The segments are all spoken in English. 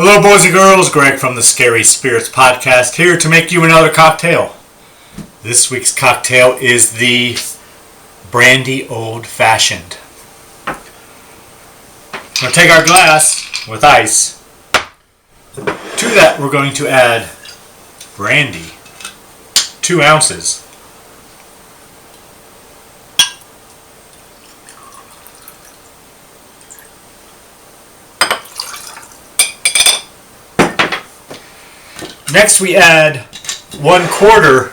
Hello, boys and girls. Greg from the Scary Spirits Podcast here to make you another cocktail. This week's cocktail is the Brandy Old Fashioned. We're going to take our glass with ice. To that, we're going to add brandy, 2 ounces. Next, we add 1/4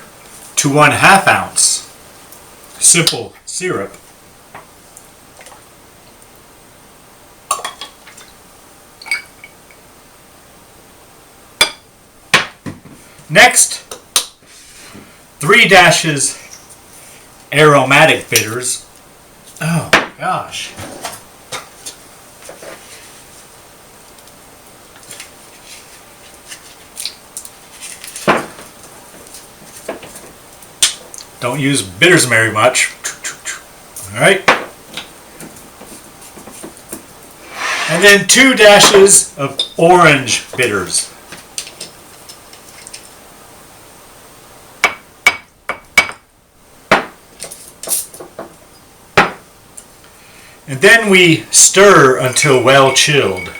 to 1/2 ounce simple syrup. Next, 3 dashes aromatic bitters. Oh gosh. Don't use bitters very much. Alright. And then 2 dashes of orange bitters. And then we stir until well chilled.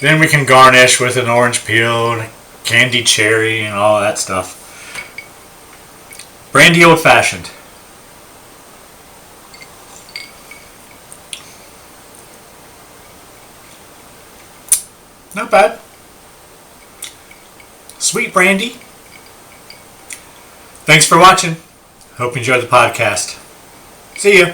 Then we can garnish with an orange peel, and candied cherry, and all that stuff. Brandy Old Fashioned. Not bad. Sweet brandy. Thanks for watching. Hope you enjoyed the podcast. See ya.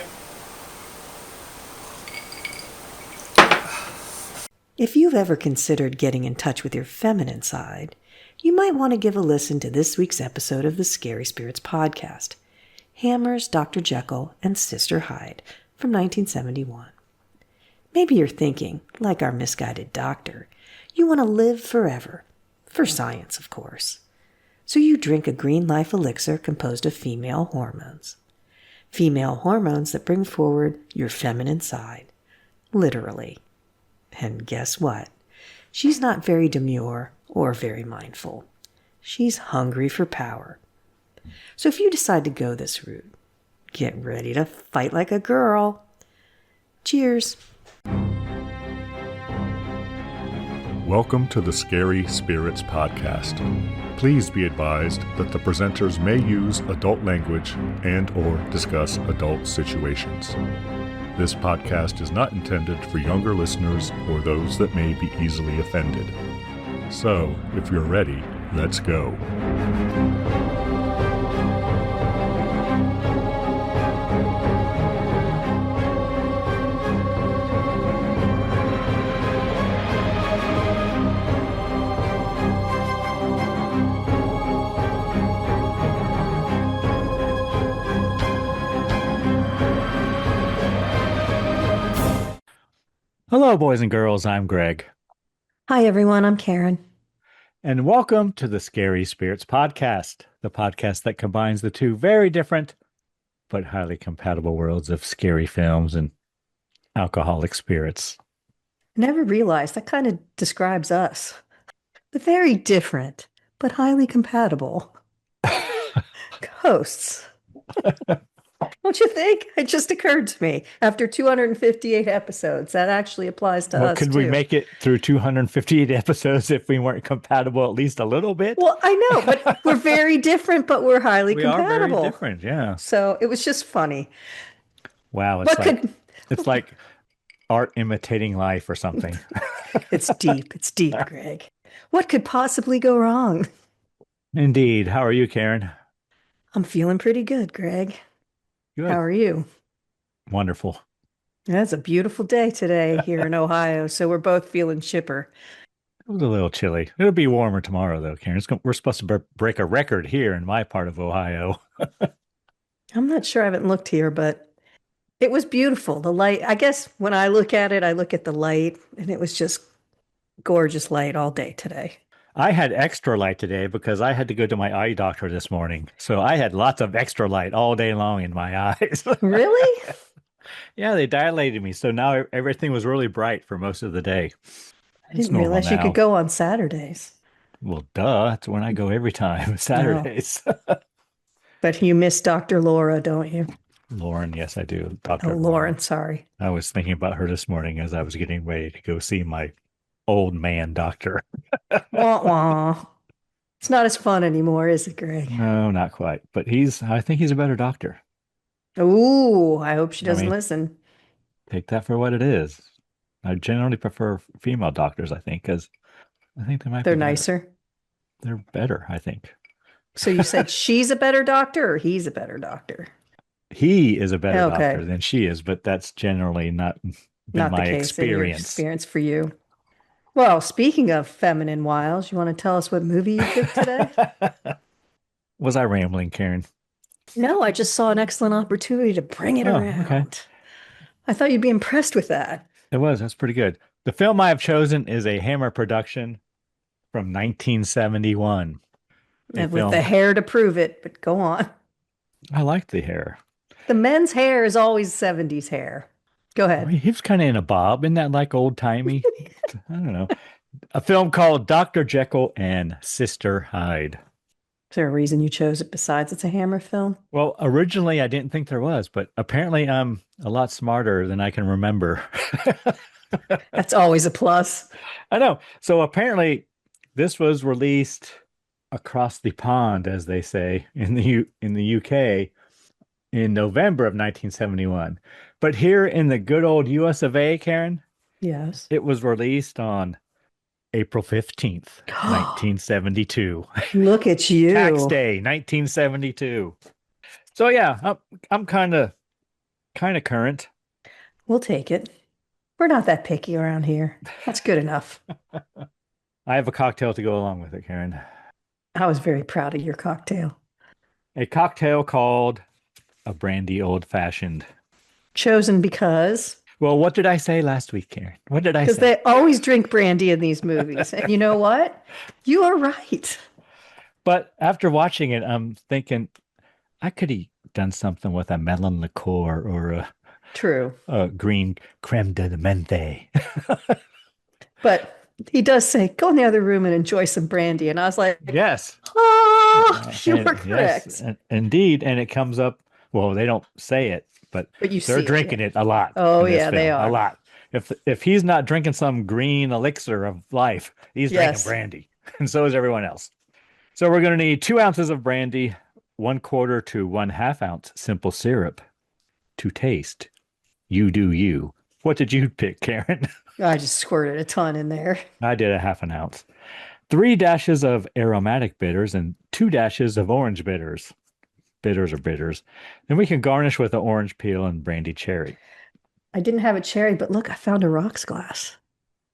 If you've ever considered getting in touch with your feminine side, you might want to give a listen to this week's episode of the Scary Spirits Podcast, Hammer's Dr. Jekyll and Sister Hyde from 1971. Maybe you're thinking, like our misguided doctor, you want to live forever. For science, of course. So you drink a green life elixir composed of female hormones. Female hormones that bring forward your feminine side. Literally. And guess what? She's not very demure or very mindful. She's hungry for power. So if you decide to go this route, get ready to fight like a girl. Cheers. Welcome to the Scary Spirits Podcast. Please be advised that the presenters may use adult language and/or discuss adult situations. This podcast is not intended for younger listeners or those that may be easily offended. So, if you're ready, let's go. Hello, boys and girls. I'm Greg. Hi, everyone. I'm Karen. And welcome to the Scary Spirits Podcast, the podcast that combines the two very different but highly compatible worlds of scary films and alcoholic spirits. I never realized that kind of describes us. The very different but highly compatible hosts. Don't you think? It just occurred to me after 258 episodes. That actually applies to us, could too. we make it through 258 episodes if we weren't compatible at least a little bit? Well, I know, but we're very different, but we're highly compatible. We are very different, yeah. So it was just funny. Wow, it's like art imitating life or something. It's deep, Greg. What could possibly go wrong? Indeed. How are you, Karen? I'm feeling pretty good, Greg. Good. How are you? Wonderful. It's a beautiful day today here in Ohio, so we're both feeling chipper. It was a little chilly. It'll be warmer tomorrow, though, Karen. We're supposed to break a record here in my part of Ohio. I'm not sure. I haven't looked here, but it was beautiful. The light, I guess when I look at it, I look at the light, and it was just gorgeous light all day today. I had extra light today because I had to go to my eye doctor this morning. So I had lots of extra light all day long in my eyes. Really? Yeah, they dilated me. So now everything was really bright for most of the day. I It's didn't normal realize you could now. go on Saturdays. Well, duh. That's when I go every time, No. Saturdays. But you miss Dr. Laura, don't you? Lauren, yes, I do. Oh, Dr. Lauren. Lauren, sorry. I was thinking about her this morning as I was getting ready to go see my old man doctor. Wah wah. It's not as fun anymore, is it, Greg? No, not quite. But I think he's a better doctor. Ooh, I hope she I doesn't mean, listen. take that for what it is. I generally prefer female doctors, I think, because I think they might be They're better. nicer. They're better, I think. So you said she's a better doctor or he's a better doctor? He is a better doctor Okay. than she is, but that's generally not been Not the my case in your experience. experience for you. Well, speaking of feminine wiles, you want to tell us what movie you picked today? Was I rambling, Karen? No, I just saw an excellent opportunity to bring it Oh, okay. around. I thought you'd be impressed with that. It was. That's pretty good. The film I have chosen is a Hammer production from 1971. A And with film. the hair to prove it, but go on. I liked the hair. The men's hair is always 70s hair. Go I ahead. mean, he was kind of in a bob. Isn't that like old timey? I don't know. A film called Dr. Jekyll and Sister Hyde. Is there a reason you chose it besides it's a Hammer film? Well, originally I didn't think there was, but apparently I'm a lot smarter than I can remember. That's always a plus. I know. So apparently this was released across the pond, as they say, in the UK in November of 1971. But here in the good old US of A, Karen, Yes. it was released on April 15th, 1972. Look at you. Tax Day, 1972. So yeah, I'm kind of current. We'll take it. We're not that picky around here. That's good enough. I have a cocktail to go along with it, Karen. I was very proud of your cocktail. A cocktail called a Brandy Old Fashioned. Chosen because Well, what did I say last week, Karen? What did I because say? they always drink brandy in these movies. And you know what? You are right. But after watching it, I'm thinking I could have done something with a melon liqueur or True. a green creme de menthe. But he does say, go in the other room and enjoy some brandy. And I was like, Yes. oh, you And- were correct. yes, indeed. And it comes up, well, they don't say it, but But you they're see it, drinking yeah. it a lot. Oh, in this yeah, they film, are. a lot. If he's not drinking some green elixir of life, he's Yes. drinking brandy, and so is everyone else. So we're going to need 2 ounces of brandy, 1/4 to 1/2 ounce simple syrup to taste. You do you. What did you pick, Karen? I just squirted a ton in there. I did a 1/2 ounce. 3 dashes of aromatic bitters and 2 dashes of orange bitters. Bitters are bitters. Then we can garnish with an orange peel and brandy cherry. I didn't have a cherry, but look, I found a rocks glass.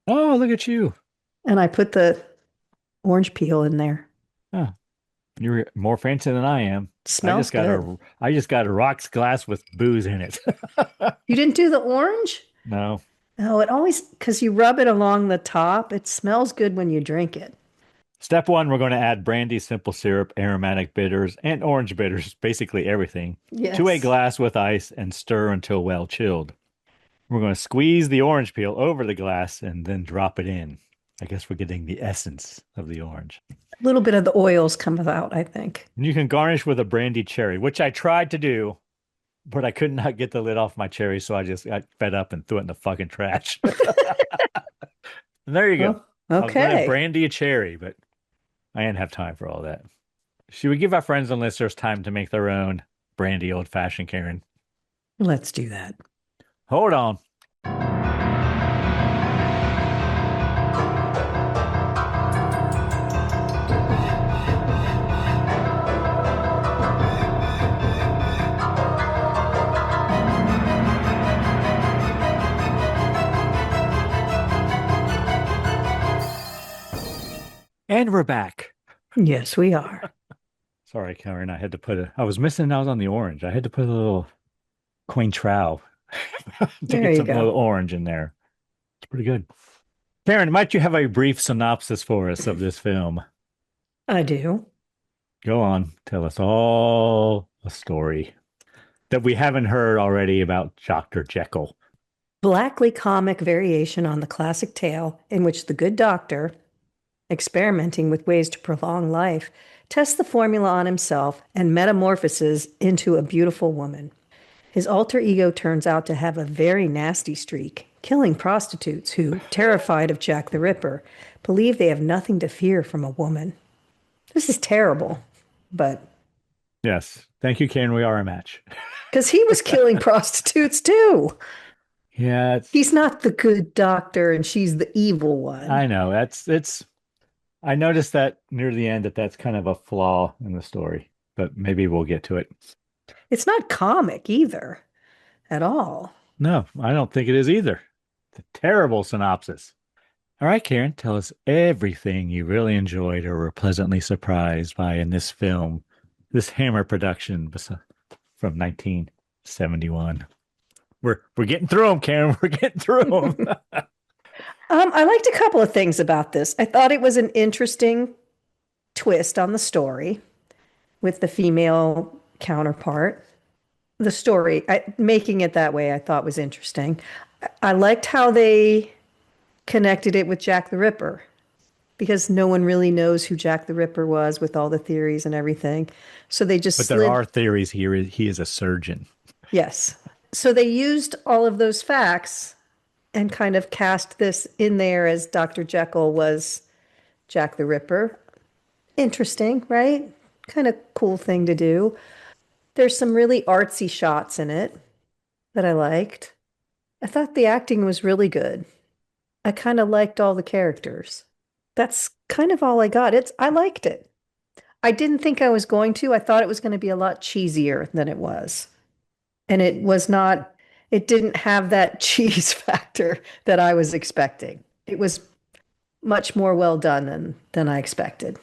Oh, look at you. And I put the orange peel in there. Oh, you're more fancy than I am. Smells good. I just got a rocks glass with booze in it. You didn't do the orange? No. No, it always, because you rub it along the top, it smells good when you drink it. Step 1, we're going to add brandy, simple syrup, aromatic bitters, and orange bitters, basically everything, Yes. to a glass with ice and stir until well chilled. We're going to squeeze the orange peel over the glass and then drop it in. I guess we're getting the essence of the orange. A little bit of the oils comes out, I think. And you can garnish with a brandy cherry, which I tried to do, but I could not get the lid off my cherry, so I just got fed up and threw it in the fucking trash. And there you go. Well, I was going to okay. brandy a cherry, but I didn't have time for all that. Should we give our friends and listeners time to make their own brandy old fashioned, Karen? Let's do that. Hold on. And we're back. Yes, we are. Sorry, Karen. I was missing out on the orange. I had to put a little Cointreau to There get you some go. little orange in there. It's pretty good. Karen, might you have a brief synopsis for us of this film? I do. Go on, tell us all a story that we haven't heard already about Dr. Jekyll. Blackly comic variation on the classic tale in which the good doctor, experimenting with ways to prolong life, tests the formula on himself and metamorphoses into a beautiful woman. His alter ego turns out to have a very nasty streak, killing prostitutes who, terrified of Jack the Ripper, believe they have nothing to fear from a woman. This is terrible, but Yes. Thank you, Karen. We are a match. because he was killing prostitutes too. Yeah, He's not the good doctor and she's the evil one. I know. I noticed that near the end that's kind of a flaw in the story, but maybe we'll get to it. It's not comic either, at all. No, I don't think it is either. It's a terrible synopsis. All right, Karen, tell us everything you really enjoyed or were pleasantly surprised by in this film, this Hammer production from 1971. We're getting through them, Karen. We're getting through them. I liked a couple of things about this. I thought it was an interesting twist on the story with the female counterpart. The story, making it that way, I thought was interesting. I liked how they connected it with Jack the Ripper, because no one really knows who Jack the Ripper was with all the theories and everything. So they just But there are theories here. He is a surgeon. Yes. So they used all of those facts and kind of cast this in there as Dr. Jekyll was Jack the Ripper. Interesting, right? Kind of cool thing to do. There's some really artsy shots in it that I liked. I thought the acting was really good. I kind of liked all the characters. That's kind of all I got. I liked it. I didn't think I was going to. I thought it was going to be a lot cheesier than it was. And it was not, it didn't have that cheese factor that I was expecting. It was much more well done than I expected.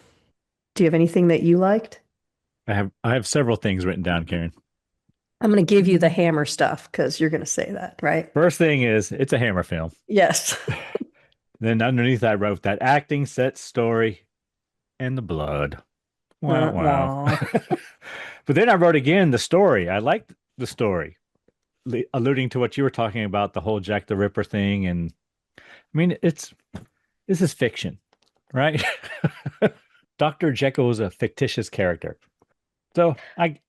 Do you have anything that you liked? I have several things written down, Karen. I'm going to give you the Hammer stuff because you're going to say that, right? First thing is, it's a Hammer film. Yes. Then underneath I wrote that acting, set, story, and the blood. Wow, wow. But then I wrote again the story. I liked the story, alluding to what you were talking about, the whole Jack the Ripper thing. And I mean, this is fiction, right? Dr. Jekyll is a fictitious character. So I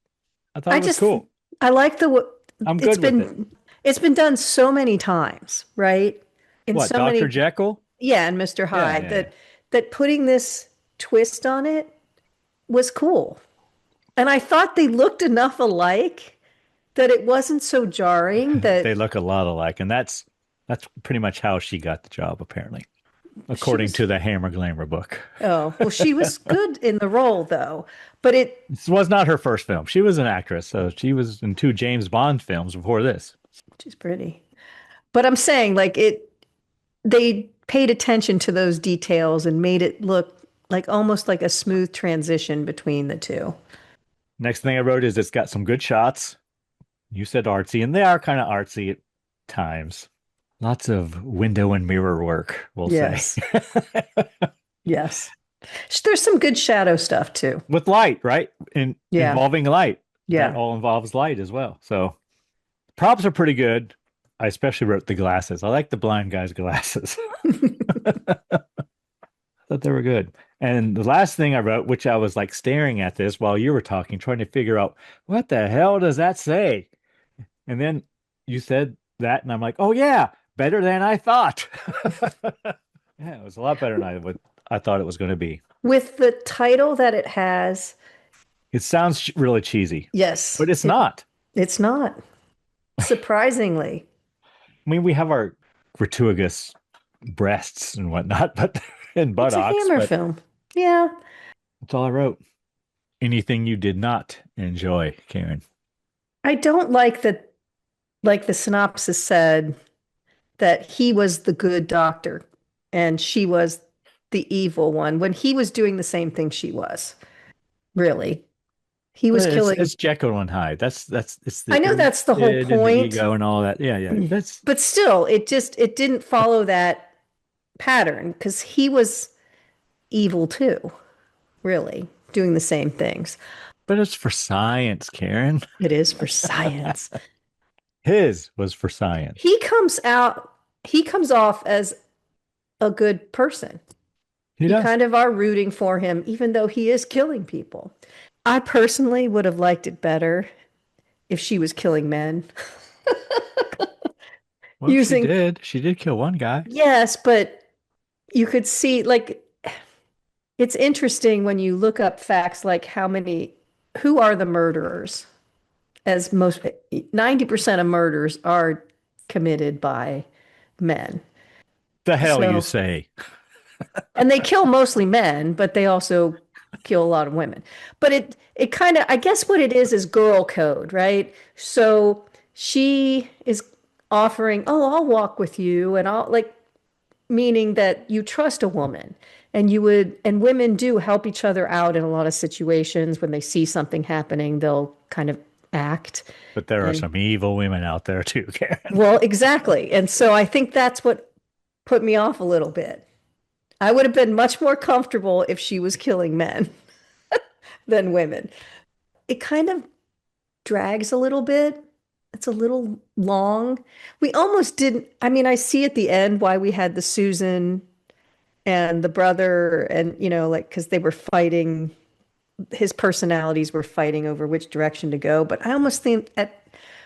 thought it was cool. I like I'm good with it. It's been done so many times, right? What, so Dr. Jekyll? Yeah, and Mr. Hyde, that putting this twist on it was cool. And I thought they looked enough alike that it wasn't so jarring that They look a lot alike, and that's pretty much how she got the job, apparently, according to the Hammer Glamour book. Oh, well, she was good in the role though. But This was not her first film. She was an actress, so she was in 2 James Bond films before this. She's pretty. But I'm saying they paid attention to those details and made it look like almost like a smooth transition between the two. Next thing I wrote is it's got some good shots. You said artsy, and they are kind of artsy at times. Lots of window and mirror work, we'll say. Yes. There's some good shadow stuff too. With light, right? Involving light. Yeah. That all involves light as well. So props are pretty good. I especially wrote the glasses. I like the blind guy's glasses. I thought they were good. And the last thing I wrote, which I was like staring at this while you were talking, trying to figure out what the hell does that say? And then you said that, and I'm like, oh yeah, better than I thought. Yeah, it was a lot better than I thought it was going to be. With the title that it has. It sounds really cheesy. Yes. But it's not. It's not. Surprisingly. I mean, we have our gratuitous breasts and whatnot, and buttocks. It's a Hammer film. Yeah. That's all I wrote. Anything you did not enjoy, Karen? I don't like that, like the synopsis said, that he was the good doctor and she was the evil one when he was doing the same thing she was. Really. He was killing. It's Jekyll and Hyde. It's I know that's the whole point. The ego and all that. Yeah. But still, it didn't follow that pattern because he was evil too, really, doing the same things. But it's for science, Karen. It is for science. His was for science. He comes out, he comes off as a good person. He You does. kind of are rooting for him, even though he is killing people. I personally would have liked it better if she was killing men. Well, she Using, did. She did kill one guy. yes, but you could see, like, it's interesting when you look up facts like who are the murderers? As most 90% of murders are committed by men. The hell you So, say? and they kill mostly men, but they also kill a lot of women. But it kind of, I guess what it is girl code, right? So she is offering, "Oh, I'll walk with you," and I'll like meaning that you trust a woman and you would, and women do help each other out in a lot of situations. When they see something happening, they'll kind of act. But there are And some evil women out there too, Karen. well, exactly. And so I think that's what put me off a little bit. I would have been much more comfortable if she was killing men than women. It kind of drags a little bit. It's a little long. We almost didn't, I mean, I see at the end why we had the Susan and the brother, and, like, because they were fighting, his personalities were fighting over which direction to go. But I almost think at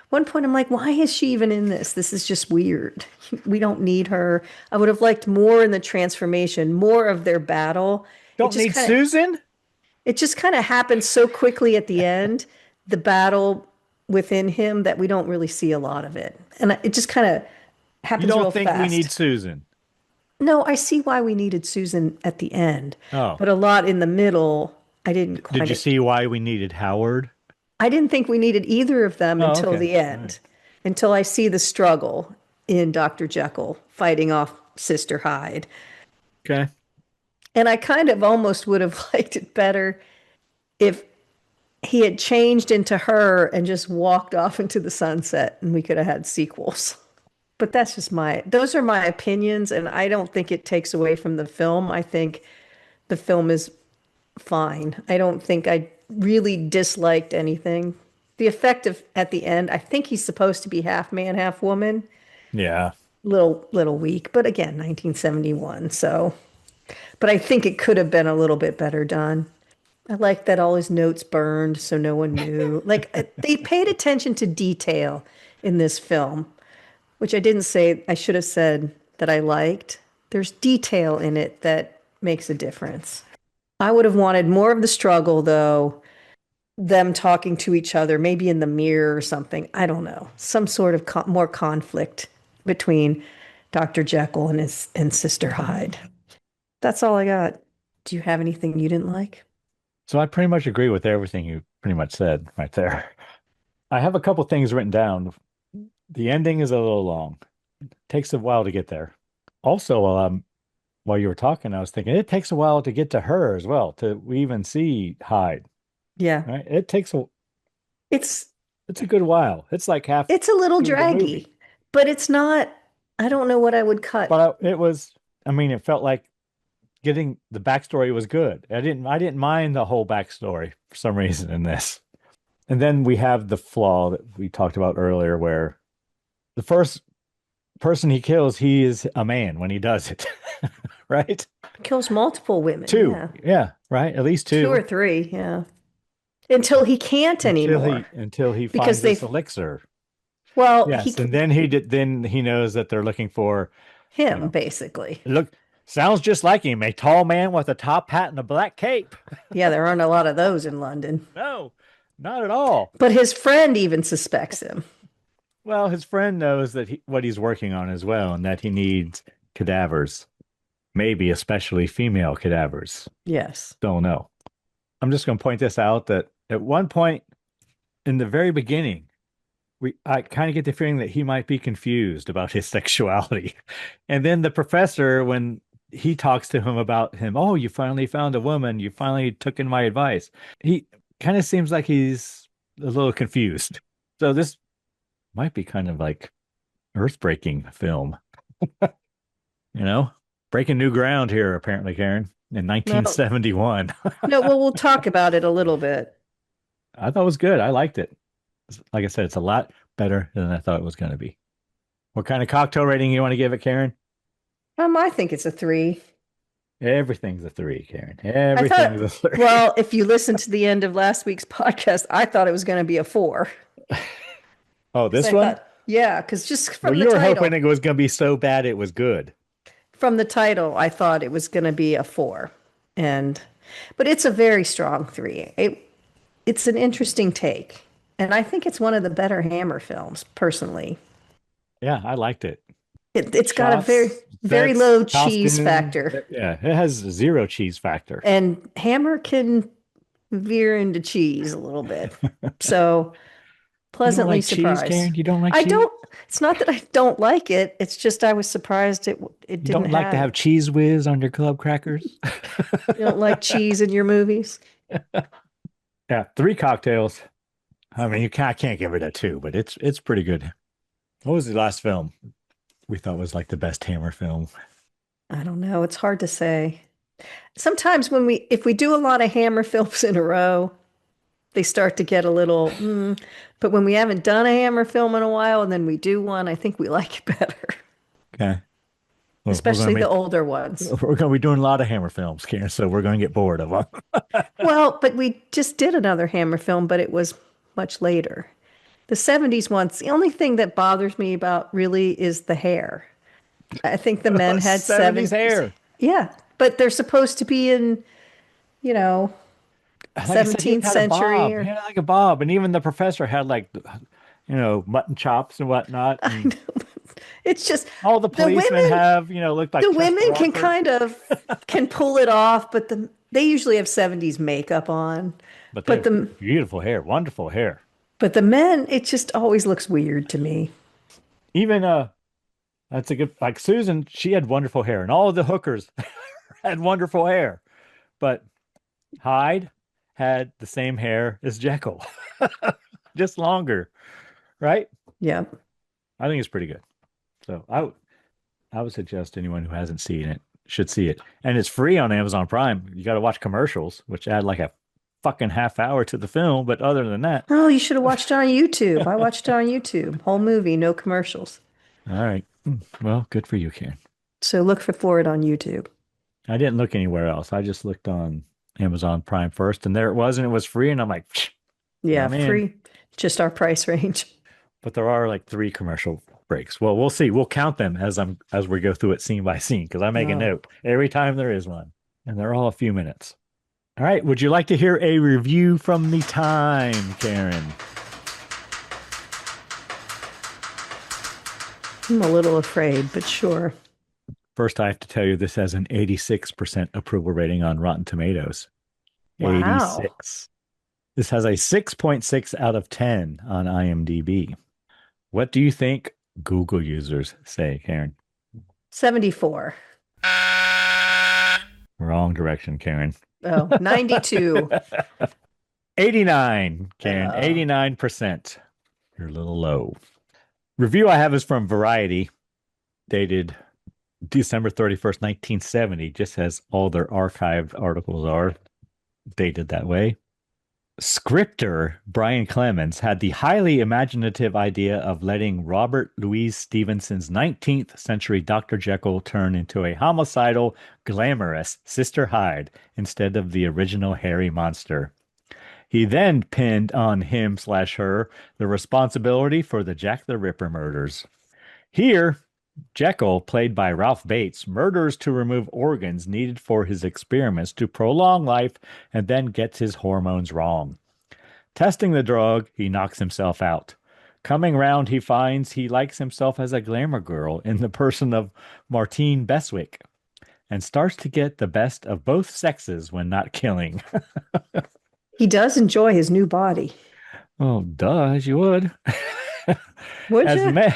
one point, I'm like, why is she even in this? This is just weird. We don't need her. I would have liked more in the transformation, more of their battle. It Don't just need kind of Susan? it just kind of happens so quickly at the end, the battle within him, that we don't really see a lot of it. And it just kind of You happens don't real think we need fast. Susan? No, I see why we needed Susan at the end, Oh. but a lot in the middle, Did you see why we needed Howard? I didn't think we needed either of them Oh, until okay. the All right. end, until I see the struggle in Dr. Jekyll fighting off Sister Hyde. Okay. And I kind of almost would have liked it better if he had changed into her and just walked off into the sunset and we could have had sequels. But that's just those are my opinions, and I don't think it takes away from the film. I think the film is fine. I don't think I really disliked anything. The effect of at the end, I think he's supposed to be half man, half woman. Yeah. Little weak, but again, 1971. So, but I think it could have been a little bit better done. I like that all his notes burned so no one knew. Like they paid attention to detail in this film, which I didn't say, I should have said that I liked. There's detail in it that makes a difference. I would have wanted more of the struggle, though, them talking to each other, maybe in the mirror or something. I don't know. Some sort of more conflict between Dr. Jekyll and his and Sister Hyde. That's all I got. Do you have anything you didn't like? So I pretty much agree with everything you pretty much said right there. I have a couple things written down. The ending is a little long. Takes a while to get there. Also, while you were talking, I was thinking it takes a while to get to her as well, to we even see Hyde, Yeah. right? It takes It's it's a good while. It's like half it's a little through the draggy, movie. but it's not, I don't know what I would cut. But it was, I mean, it felt like getting the backstory was good. I didn't mind the whole backstory for some reason in this. And then we have the flaw that we talked about earlier, where the first person he kills, he is a man when he does it, right? Kills multiple women. Two, Yeah. yeah, right. At least Two or two three. Yeah. Until he can't until anymore he because finds this elixir. well, Yes, and then then he knows that they're looking for, you him know, basically. look, sounds just like him, a tall man with a top hat and a black cape. Yeah, there aren't a lot of those in London. No, not at all. But his friend even suspects him. Well, his friend knows that what he's working on as well, and that he needs cadavers, maybe especially female cadavers. Yes. Don't know. I'm just going to point this out that at one point in the very beginning, I kind of get the feeling that he might be confused about his sexuality. And then the professor, when he talks to him about him, oh, you finally found a woman, you finally took in my advice. He kind of seems like he's a little confused. So this might be kind of like earth-breaking film, you know? Breaking new ground here, apparently, Karen, in No, 1971. no, well, we'll talk about it a little bit. I thought it was good. I liked it. Like I said, it's a lot better than I thought it was going to be. What kind of cocktail rating you want to give it, Karen? I think it's a three. Everything's a three, Karen. I Everything's thought, a three. well, if you listen to the end of last week's podcast, I thought it was going to be a four. Oh, Because this I one? thought, yeah, because just Well, you were hoping it was going to be so bad it was good. from the title, I thought it was going to be a four. And, but it's a very strong three. It's an interesting take. And I think it's one of the better Hammer films, personally. Yeah, I liked it. It's got a Shots, very sets, low cheese costume. factor. Yeah, it has zero cheese factor. And Hammer can veer into cheese a little bit. So You don't pleasantly like cheese, surprised. Karen? You don't like I cheese? don't, it's not that I don't like it. It's just I was surprised it You didn't don't like to have cheese whiz on your club crackers? You don't like cheese in your movies? Yeah, three cocktails. I mean, I can't give it a two, but it's pretty good. What was the last film we thought was like the best Hammer film? I don't know. It's hard to say. Sometimes if we do a lot of Hammer films in a row, they start to get a little, but when we haven't done a Hammer film in a while and then we do one, I think we like it better, Okay. Well, especially the older ones. we're going to be doing a lot of Hammer films, Karen, so we're going to get bored of them. Well, but we just did another Hammer film, but it was much later. The 70s ones, the only thing that bothers me about really is the hair. I think the men had 70s hair. Yeah, but they're supposed to be in, you know, Like I said, he 17th had a bob. century. He had like a bob, and even the professor had like, mutton chops and whatnot. I know. It's just All the policemen have, looked like the Chester women can Rockford. kind of can pull it off, but they usually have 70s makeup on. But But they the beautiful hair, wonderful hair. but the men, it just always looks weird to me. Even that's a good like Susan. She had wonderful hair, and all of the hookers had wonderful hair. But Hyde had the same hair as Jekyll, just longer, right? Yeah. I think it's pretty good. So I would suggest anyone who hasn't seen it should see it, and it's free on Amazon Prime. You got to watch commercials, which add like a fucking half hour to the film. But other than that, Oh, you should have watched it on YouTube. I watched it on YouTube. Whole movie, no commercials. all right. Well, good for you, Karen. So look for it on YouTube. I didn't look anywhere else. I just looked on Amazon Prime first, and there it was, and it was free. And I'm like, Yeah, I'm in. free. Just our price range. But there are like 3 commercial breaks. Well, we'll see. We'll count them as we go through it scene by scene, because I make a Oh. note every time there is one, and they're all a few minutes. All right. Would you like to hear a review from the time, Karen? I'm a little afraid, but sure. First, I have to tell you this has an 86% approval rating on Rotten Tomatoes. Wow. 86. This has a 6.6 out of 10 on IMDb. What do you think Google users say, Karen? 74. Wrong direction, Karen. Oh, 92. 89, Karen. Oh. 89%. You're a little low. Review I have is from Variety, dated December 31st, 1970, just as all their archived articles are dated that way. Scripter Brian Clemens had the highly imaginative idea of letting Robert Louis Stevenson's 19th century Dr. Jekyll turn into a homicidal, glamorous Sister Hyde instead of the original hairy monster. He then pinned on him/her the responsibility for the Jack the Ripper murders. Here, Jekyll, played by Ralph Bates, murders to remove organs needed for his experiments to prolong life and then gets his hormones wrong. Testing the drug, he knocks himself out. Coming round, he finds he likes himself as a glamour girl in the person of Martine Beswick and starts to get the best of both sexes when not killing. He does enjoy his new body. Oh, duh, as you would. Would As you?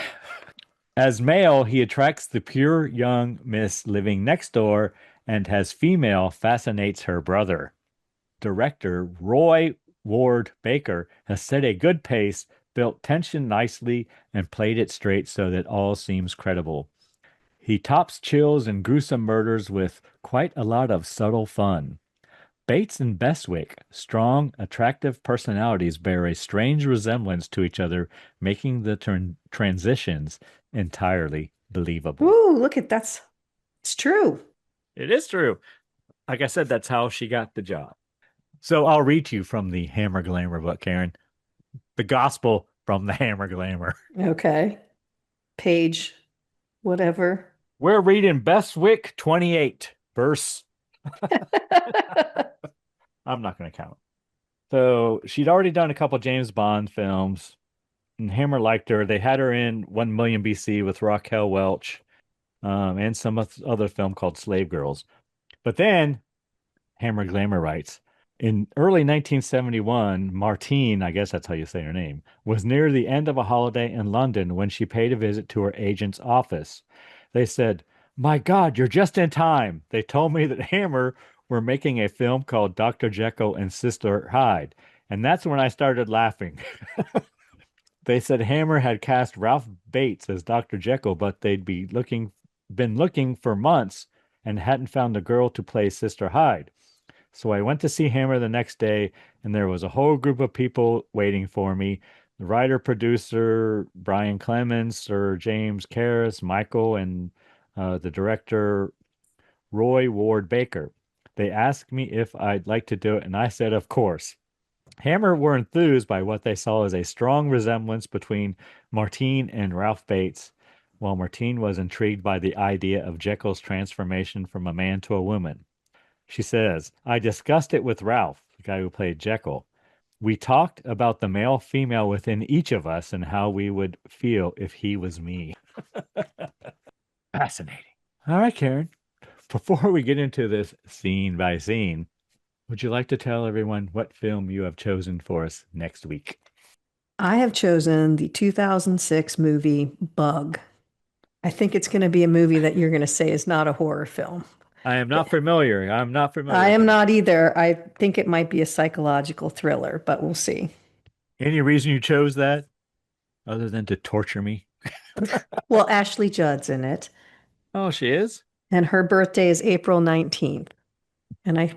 As male, he attracts the pure young miss living next door, and as female, fascinates her brother. Director Roy Ward Baker has set a good pace, built tension nicely, and played it straight so that all seems credible. He tops chills and gruesome murders with quite a lot of subtle fun. Bates and Bestwick, strong, attractive personalities, bear a strange resemblance to each other, making the transitions entirely believable. Ooh, look at that's it's true. It is true. Like I said, that's how she got the job. So I'll read to you from the Hammer Glamour book, Karen. The gospel from the Hammer Glamour. Okay. Page whatever. We're reading Bestwick 28, verse. I'm not going to count. So she'd already done a couple James Bond films, and Hammer liked her. They had her in 1 Million BC with Raquel Welch, and some other film called Slave Girls. But then Hammer Glamour writes, in early 1971, Martine, I guess that's how you say her name, was near the end of a holiday in London when she paid a visit to her agent's office. They said, "My God, you're just in time." They told me that Hammer were making a film called Dr. Jekyll and Sister Hyde. And that's when I started laughing. They said Hammer had cast Ralph Bates as Dr. Jekyll, but they'd been looking for months and hadn't found a girl to play Sister Hyde. So I went to see Hammer the next day, and there was a whole group of people waiting for me. The writer, producer, Brian Clemens, Sir James Caris, Michael, and the director, Roy Ward Baker. They asked me if I'd like to do it, and I said, of course. Hammer were enthused by what they saw as a strong resemblance between Martine and Ralph Bates, while Martine was intrigued by the idea of Jekyll's transformation from a man to a woman. She says, I discussed it with Ralph, the guy who played Jekyll. We talked about the male-female within each of us and how we would feel if he was me. Fascinating. All right, Karen. Before we get into this scene by scene, would you like to tell everyone what film you have chosen for us next week? I have chosen the 2006 movie Bug. I think it's going to be a movie that you're going to say is not a horror film. I am not familiar. I'm not familiar. I am not either. I think it might be a psychological thriller, but we'll see. Any reason you chose that other than to torture me? Well, Ashley Judd's in it. Oh, she is? And her birthday is April 19th. And I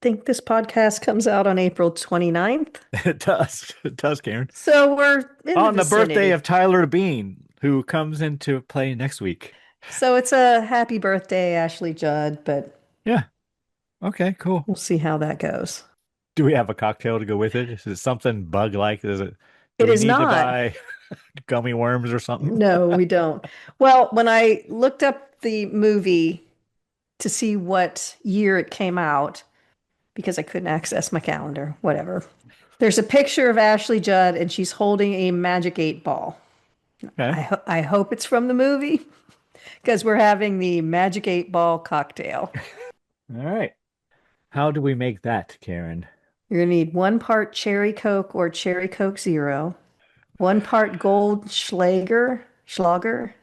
think this podcast comes out on April 29th. It does. It does, Karen. So we're in on the vicinity. Birthday of Tyler Bean, who comes into play next week. So it's a happy birthday, Ashley Judd, but yeah. Okay, cool. We'll see how that goes. Do we have a cocktail to go with it? Is it something bug-like? Is it? It is not. To buy gummy worms or something? No, we don't. Well, when I looked up the movie to see what year it came out, because I couldn't access my calendar, whatever. There's a picture of Ashley Judd and she's holding a Magic 8 ball. Okay. I hope it's from the movie because we're having the Magic 8 ball cocktail. All right. How do we make that, Karen? You're going to need 1 part Cherry Coke or Cherry Coke Zero, 1 part Goldschlager.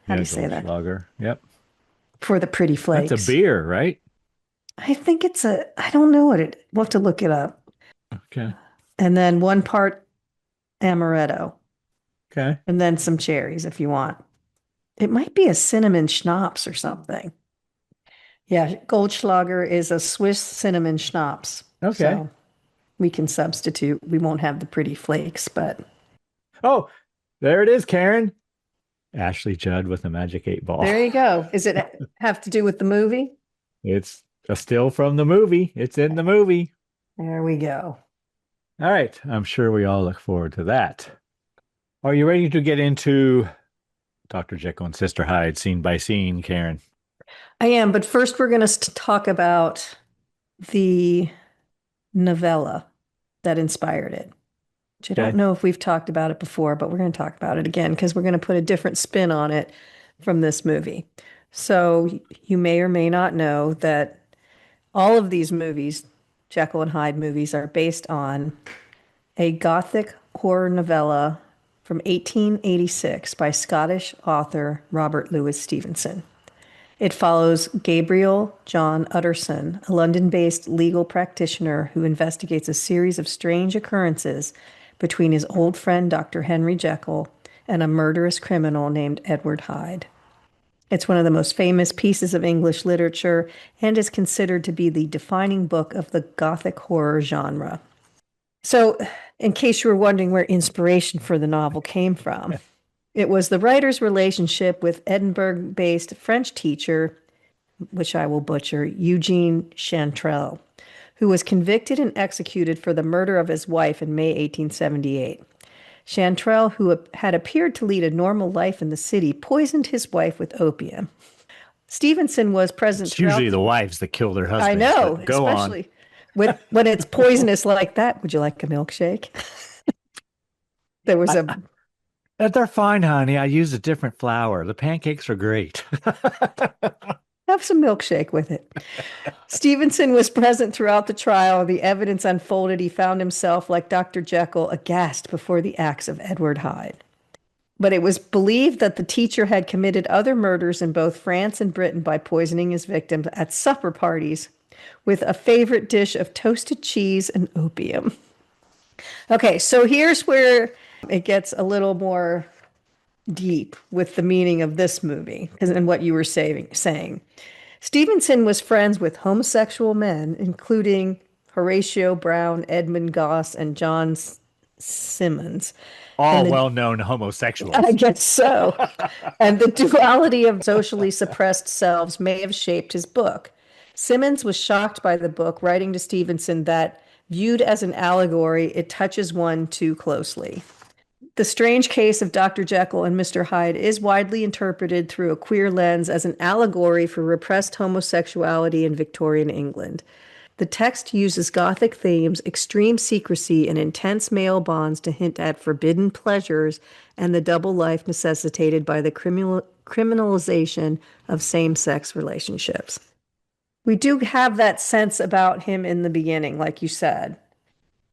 How do you say that? Goldschlager. Yep. For the pretty flakes. That's a beer, right? I think it's I don't know we'll have to look it up. Okay. And then 1 part amaretto. Okay. And then some cherries if you want. It might be a cinnamon schnapps or something. Yeah, Goldschlager is a Swiss cinnamon schnapps. Okay. So we can substitute. We won't have the pretty flakes, but. Oh, there it is, Karen. Ashley Judd with a Magic 8 ball. There you go. Is it have to do with the movie? It's a still from the movie. It's in the movie. There we go. All right. I'm sure we all look forward to that. Are you ready to get into Dr. Jekyll and Sister Hyde scene by scene, Karen? I am, but first we're going to talk about the novella that inspired it. Which I don't know if we've talked about it before, but we're going to talk about it again because we're going to put a different spin on it from this movie. So you may or may not know that all of these movies, Jekyll and Hyde movies, are based on a Gothic horror novella from 1886 by Scottish author Robert Louis Stevenson. It follows Gabriel John Utterson, a London-based legal practitioner who investigates a series of strange occurrences between his old friend Dr. Henry Jekyll and a murderous criminal named Edward Hyde. It's one of the most famous pieces of English literature and is considered to be the defining book of the Gothic horror genre. So, in case you were wondering where inspiration for the novel came from, it was the writer's relationship with Edinburgh-based French teacher, which I will butcher, Eugene Chantrel, who was convicted and executed for the murder of his wife in May 1878. Chantrel, who had appeared to lead a normal life in the city, poisoned his wife with opium. Stevenson was present It's throughout. usually the wives that kill their husbands. I know, but go on. especially when it's poisonous like that. Would you like a milkshake? There was a. They're fine, honey. I used a different flour. The pancakes are great. Have some milkshake with it. Stevenson was present throughout the trial. The evidence unfolded. He found himself, like Dr. Jekyll, aghast before the acts of Edward Hyde. But it was believed that the teacher had committed other murders in both France and Britain by poisoning his victims at supper parties with a favorite dish of toasted cheese and opium. Okay, so here's where it gets a little more deep with the meaning of this movie and what you were saying. Stevenson was friends with homosexual men, including Horatio Brown, Edmund Goss, and John Simmons. All well-known homosexuals. I guess so. And the duality of socially suppressed selves may have shaped his book. Simmons was shocked by the book, writing to Stevenson that, viewed as an allegory, it touches one too closely. The strange case of Dr. Jekyll and Mr. Hyde is widely interpreted through a queer lens as an allegory for repressed homosexuality in Victorian England. The text uses Gothic themes, extreme secrecy, and intense male bonds to hint at forbidden pleasures and the double life necessitated by the criminalization of same-sex relationships. We do have that sense about him in the beginning, like you said.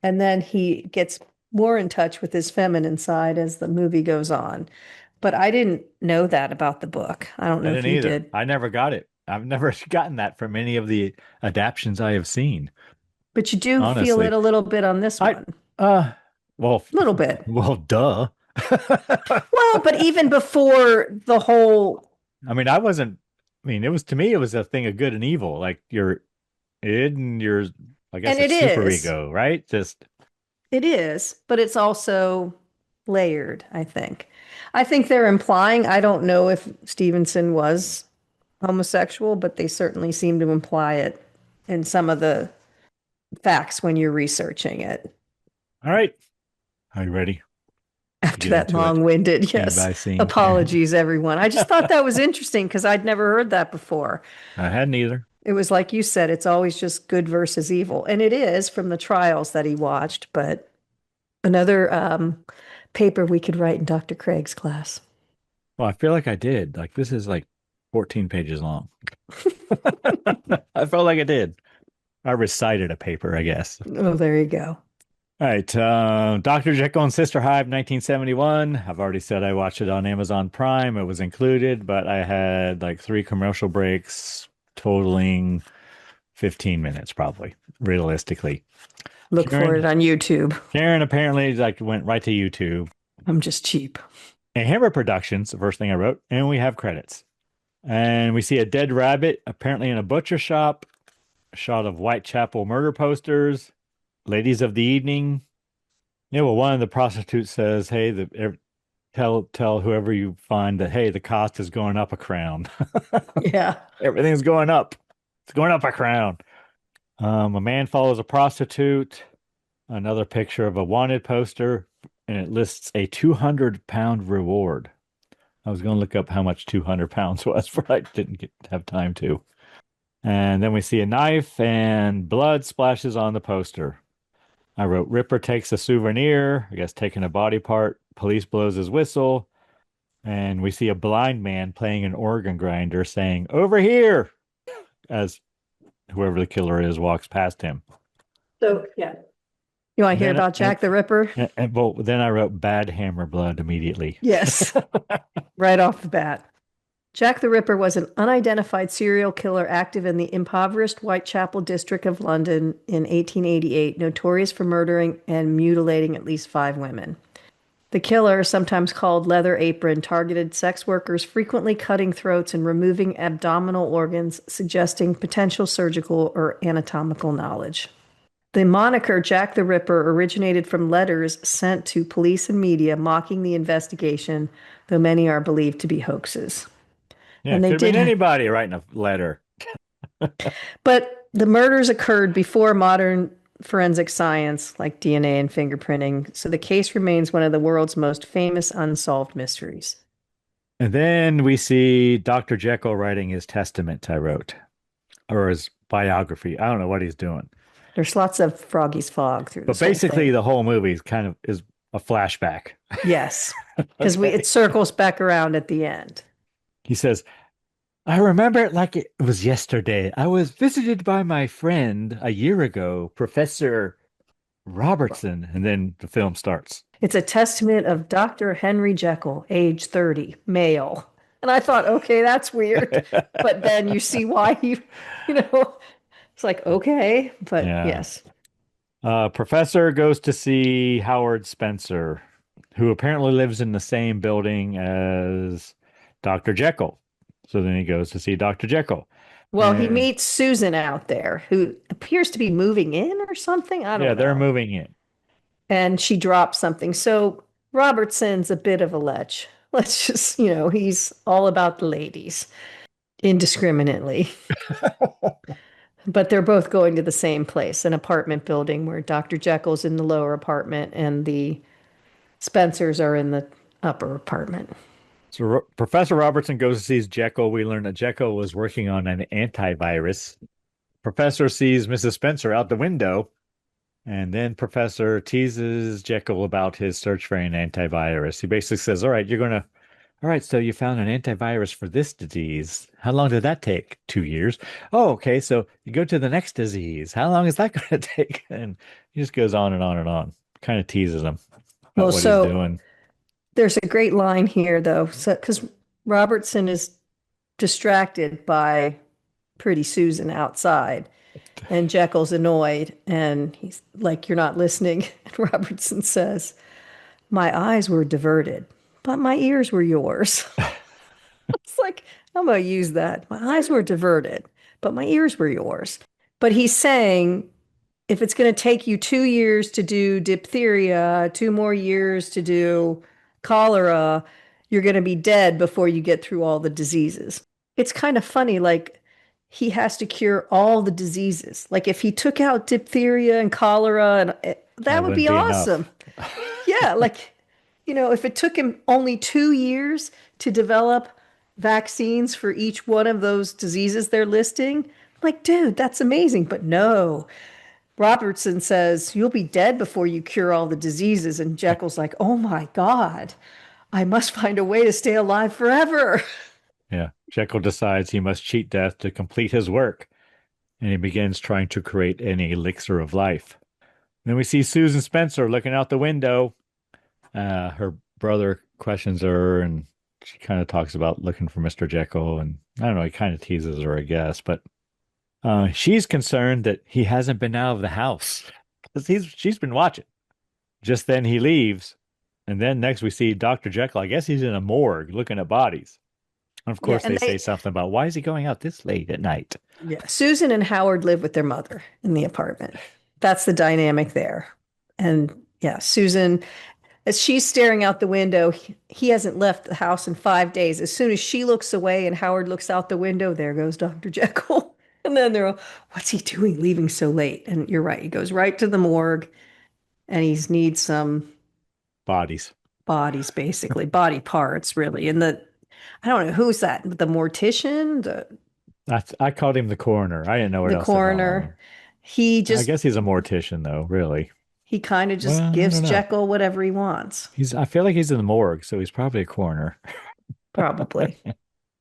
And then he gets more in touch with his feminine side as the movie goes on. But I didn't know that about the book. I don't know if you did. I never got it. I've never gotten that from any of the adaptions I have seen. But you do feel it a little bit on this one. Well, a little bit. Well, duh. Well, but even before the whole. I mean, it was, to me, it was a thing of good and evil. Like your id and your, I guess it's super ego, right? It is, but it's also layered, I think. I think they're implying, I don't know if Stevenson was homosexual, but they certainly seem to imply it in some of the facts when you're researching it. All right. Are you ready? After that long-winded, yes. Apologies, everyone. I just thought that was interesting because I'd never heard that before. I hadn't either. It was like you said, it's always just good versus evil. And it is from the trials that he watched, but another paper we could write in Dr. Craig's class. Well, I feel like I did. Like this is like 14 pages long. I felt like I did. I recited a paper, I guess. Oh, there you go. All right. Dr. Jekyll and Sister Hyde, 1971. I've already said I watched it on Amazon Prime. It was included, but I had like 3 commercial breaks totaling 15 minutes, probably, realistically. Look for it on YouTube. Karen apparently went right to YouTube. I'm just cheap. And Hammer Productions, the first thing I wrote, and we have credits. And we see a dead rabbit, apparently in a butcher shop, a shot of Whitechapel murder posters, ladies of the evening. Yeah, well, one of the prostitutes says, hey, tell whoever you find that, hey, the cost is going up a crown. Yeah. Everything's going up. It's going up a crown. A man follows a prostitute. Another picture of a wanted poster, and it lists a 200-pound reward. I was going to look up how much 200 pounds was, but I didn't have time to. And then we see a knife and blood splashes on the poster. I wrote, Ripper takes a souvenir, I guess taking a body part. Police blows his whistle. And we see a blind man playing an organ grinder saying, over here, as whoever the killer is walks past him. So, yeah. You want to hear about Jack the Ripper? Well, then I wrote bad hammer blood immediately. Yes. Right off the bat. Jack the Ripper was an unidentified serial killer active in the impoverished Whitechapel district of London in 1888, notorious for murdering and mutilating at least 5 women. The killer, sometimes called Leather Apron, targeted sex workers, frequently cutting throats and removing abdominal organs, suggesting potential surgical or anatomical knowledge. The moniker Jack the Ripper originated from letters sent to police and media mocking the investigation, though many are believed to be hoaxes. Yeah, And they could have been did, anybody writing a letter. but the murders occurred before modern forensic science like DNA and fingerprinting, so the case remains one of the world's most famous unsolved mysteries. And then we see Dr. Jekyll writing his testament, I wrote, or his biography. I don't know what he's doing. There's lots of Froggy's Fog through But this whole basically, thing. the whole movie is kind of is a flashback. Yes, because Okay. it circles back around at the end. He says, I remember it like it was yesterday. I was visited by my friend a year ago, Professor Robertson. And then the film starts. It's a testament of Dr. Henry Jekyll, age 30, male. And I thought, okay, that's weird. But then you see why it's like, okay, but Yeah. yes. Professor goes to see Howard Spencer, who apparently lives in the same building as Dr. Jekyll. So then he goes to see Dr. Jekyll. Well, he And meets Susan out there who appears to be moving in or something. I yeah, don't they're know. moving in. And she drops something. So Robertson's a bit of a lech. Let's just, he's all about the ladies indiscriminately. But they're both going to the same place, an apartment building where Dr. Jekyll's in the lower apartment and the Spencers are in the upper apartment. So Professor Robertson goes to see Jekyll. We learn that Jekyll was working on an antivirus. Professor sees Mrs. Spencer out the window, and then Professor teases Jekyll about his search for an antivirus. He basically says, all right, so you found an antivirus for this disease. How long did that take? 2 years. Oh, okay, so you go to the next disease. How long is that going to take? And he just goes on and on and on. Kind of teases him about Well, what he's so doing. there's a great line here, though, because Robertson is distracted by pretty Susan outside, and Jekyll's annoyed, and he's like, "You're not listening." And Robertson says, "My eyes were diverted, but my ears were yours." It's like, I'm going to use that. My eyes were diverted, but my ears were yours. But he's saying, if it's going to take you 2 years to do diphtheria, 2 more years to do cholera, you're going to be dead before you get through all the diseases. It's kind of funny, like he has to cure all the diseases. Like if he took out diphtheria and cholera, and that would wouldn't be be enough. awesome. Yeah, like, if it took him only 2 years to develop vaccines for each one of those diseases they're listing, I'm like, dude, that's amazing. But no, Robertson says, you'll be dead before you cure all the diseases. And Jekyll's like, oh my God, I must find a way to stay alive forever. Yeah. Jekyll decides he must cheat death to complete his work, and he begins trying to create an elixir of life. Then we see Susan Spencer looking out the window. Her brother questions her, and she kind of talks about looking for Mr. Jekyll. And I don't know, he kind of teases her, I guess. But she's concerned that he hasn't been out of the house because she's been watching. Just then he leaves. And then next we see Dr. Jekyll. I guess he's in a morgue looking at bodies. And of Yeah, course, and they say something about why is he going out this late at night? yeah, Susan and Howard live with their mother in the apartment. That's the dynamic there. And yeah, Susan, as she's staring out the window, he hasn't left the house in 5 days. As soon as she looks away and Howard looks out the window, there goes Dr. Jekyll. And then they're all, what's he doing leaving so late? And you're right. He goes right to the morgue and he needs some Bodies. bodies, basically, body parts, really. And I don't know, who's that? The mortician, I called him the coroner. I didn't know what the else to call him. coroner. He I just, guess he's a mortician, though, really. he kind of just Well, I gives don't know. Jekyll whatever he wants, I feel like he's in the morgue, so he's probably a coroner. probably.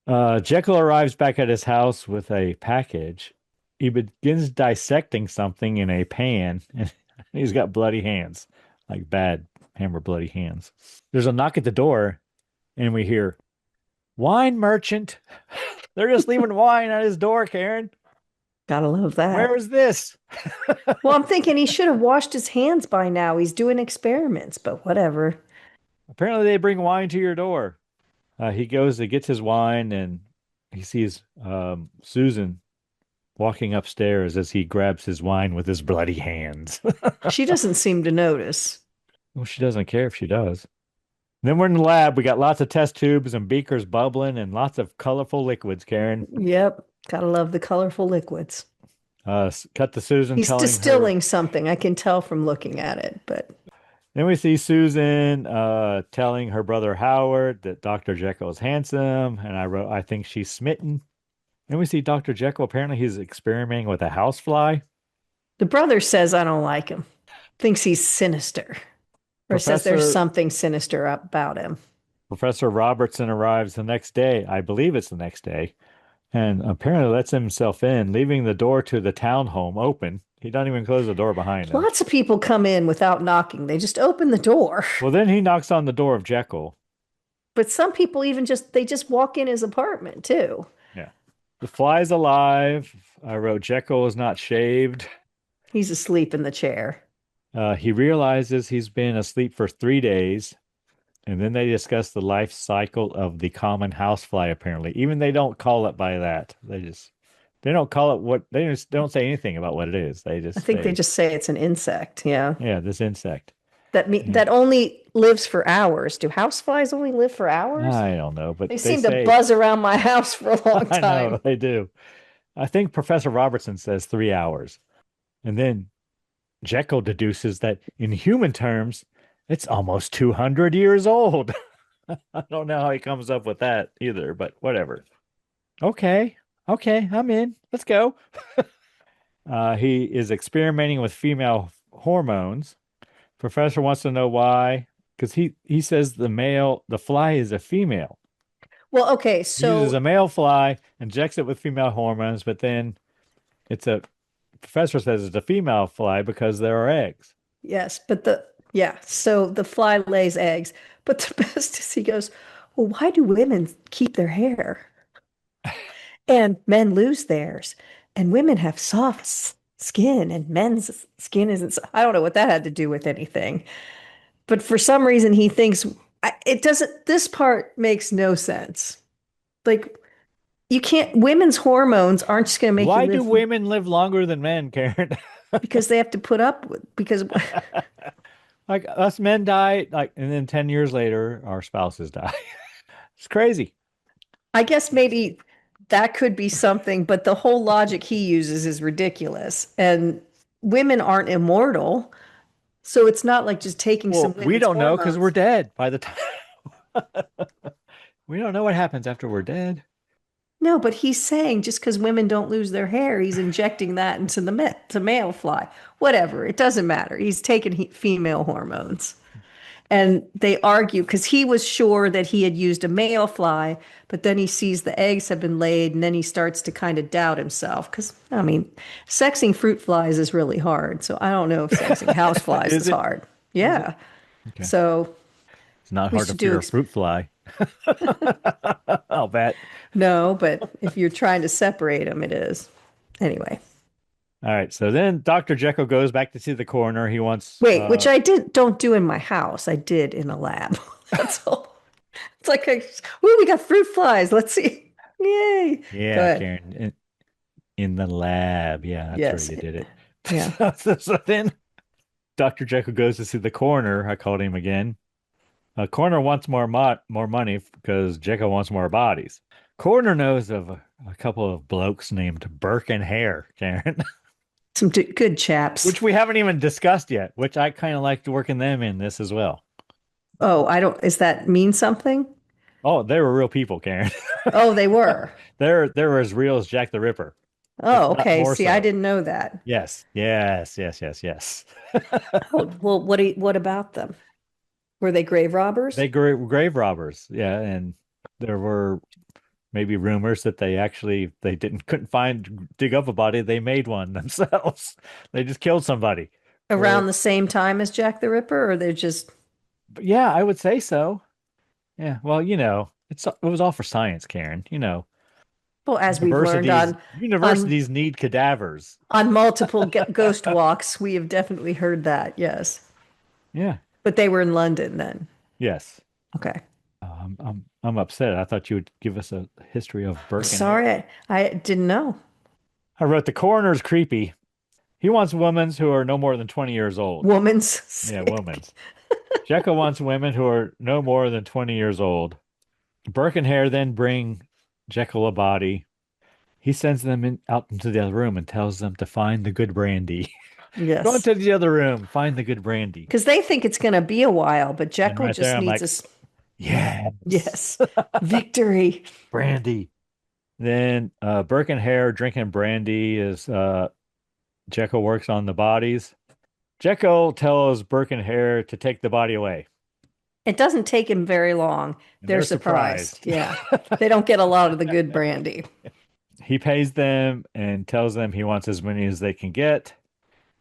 Jekyll arrives back at his house with a package. He begins dissecting something in a pan, and he's got bloody hands, like bad hammer bloody hands. There's a knock at the door, and we hear, "Wine merchant." They're just leaving wine at his door, Karen. Gotta love that. Where is this? Well, I'm thinking he should have washed his hands by now. He's doing experiments, but whatever. apparently they bring wine to your door. He goes to gets his wine and he sees Susan walking upstairs as he grabs his wine with his bloody hands. She doesn't seem to notice. Well, she doesn't care if she does. Then we're in the lab. We got lots of test tubes and beakers bubbling and lots of colorful liquids, Karen. Yep. Gotta love the colorful liquids. Cut to Susan He's telling her. distilling something. I can tell from looking at it, but Then we see Susan telling her brother Howard that Dr. Jekyll is handsome, and I think she's smitten. Then we see Dr. Jekyll. Apparently, he's experimenting with a housefly. the brother says I don't like him. Thinks he's sinister. Or says there's Professor something sinister about him. Professor Robertson arrives the next day. I believe it's the next day, and apparently lets himself in, leaving the door to the townhome open. He doesn't even close the door behind him. Lots of people come in without knocking. They just open the door. Well, then he knocks on the door of Jekyll. But some people even just walk in his apartment too. Yeah. The fly's alive. I wrote Jekyll is not shaved. He's asleep in the chair. He realizes he's been asleep for 3 days. And then they discuss the life cycle of the common housefly, apparently. Even they don't call it by that. They don't call it what, they just don't say anything about what it is. They just I think say, they just say it's an insect. Yeah. yeah, this insect. That Yeah. that only lives for hours. Do houseflies only live for hours? I don't know, but They they seem say, to buzz around my house for a long I know time. they do. I think Professor Robertson says 3 hours. And then Jekyll deduces that in human terms, it's almost 200 years old. I don't know how he comes up with that either, but whatever. Okay. Okay. I'm in. Let's go. He is experimenting with female hormones. Professor wants to know why, because he says the fly is a female. Well, okay, He uses so a male fly, injects it with female hormones, but then it's a professor says it's a female fly because there are eggs. yes, so the fly lays eggs. But the best is he goes, well, why do women keep their hair? And men lose theirs. And women have soft skin, and men's skin isn't. I don't know what that had to do with anything. But for some reason, he thinks it doesn't. This part makes no sense. Like, you can't, women's hormones aren't just going to make Why you do live women live longer than men, Karen? because they have to put up with, because Like us men die, like, and then 10 years later, our spouses die. It's crazy. I guess maybe that could be something, but the whole logic he uses is ridiculous. And women aren't immortal. So it's not like just taking Well, some we women's don't know because we're hormones. dead by the time. We don't know what happens after we're dead. No, but he's saying just because women don't lose their hair, he's injecting that into to male fly. Whatever, it doesn't matter. He's taking female hormones. And they argue because he was sure that he had used a male fly, but then he sees the eggs have been laid, and then he starts to kind of doubt himself. Because, I mean, sexing fruit flies is really hard. So I don't know if sexing house flies Is is it? hard. Yeah. Okay. So It's not we hard to should do fear a fruit fly. I'll bet. no, but if you're trying to separate them, it is. Anyway, All right. So then Dr. Jekyll goes back to see the coroner. He wants, wait, which I don't do in my house. I did in the lab. That's all. It's like, ooh, we got fruit flies. Let's see. Yay. Go yeah, ahead. Karen, in the lab. Yeah, that's Yes. where you did it. Yeah. So then Dr. Jekyll goes to see the coroner. I called him again. Coroner wants more money because Jekyll wants more bodies. Coroner knows of a couple of blokes named Burke and Hare, Karen, Some good chaps. which we haven't even discussed yet, which I kind of liked working them in this as well. Oh, does that mean something? Oh, they were real people, Karen. Oh, they were. They're as real as Jack the Ripper. Oh, If not okay. more See, I so. didn't know that. Yes, yes, yes, yes, yes. Oh, well, what about them? Were they grave robbers? They grave robbers, yeah, and there were maybe rumors that they couldn't dig up a body. They made one themselves. They just killed somebody. Around Or the same time as Jack the Ripper, or they're just, but yeah, I would say so. Yeah, well, it was all for science, Karen. well, as we've learned on Universities need cadavers. multiple ghost walks, we have definitely heard that, yes. Yeah. But they were in London then. Yes. Okay. I'm upset. I thought you would give us a history of Burke and Hare. Sorry, I didn't know. I wrote the coroner's creepy. He wants women who are no more than 20 years old. Woman's Yeah, sick. women. Jekyll wants women who are no more than 20 years old. Burke and Hare then bring Jekyll a body. He sends them out into the other room and tells them to find the good brandy. Go Yes. into the other room, find the good brandy. Because they think it's going to be a while, but And Jekyll right there, just I'm needs like, a, yes, yes, victory. brandy. Then Burke and Hare drinking brandy as Jekyll works on the bodies. Jekyll tells Burke and Hare to take the body away. It doesn't take him very long. And They're they're surprised. surprised. Yeah. They don't get a lot of the good brandy. He pays them and tells them he wants as many as they can get.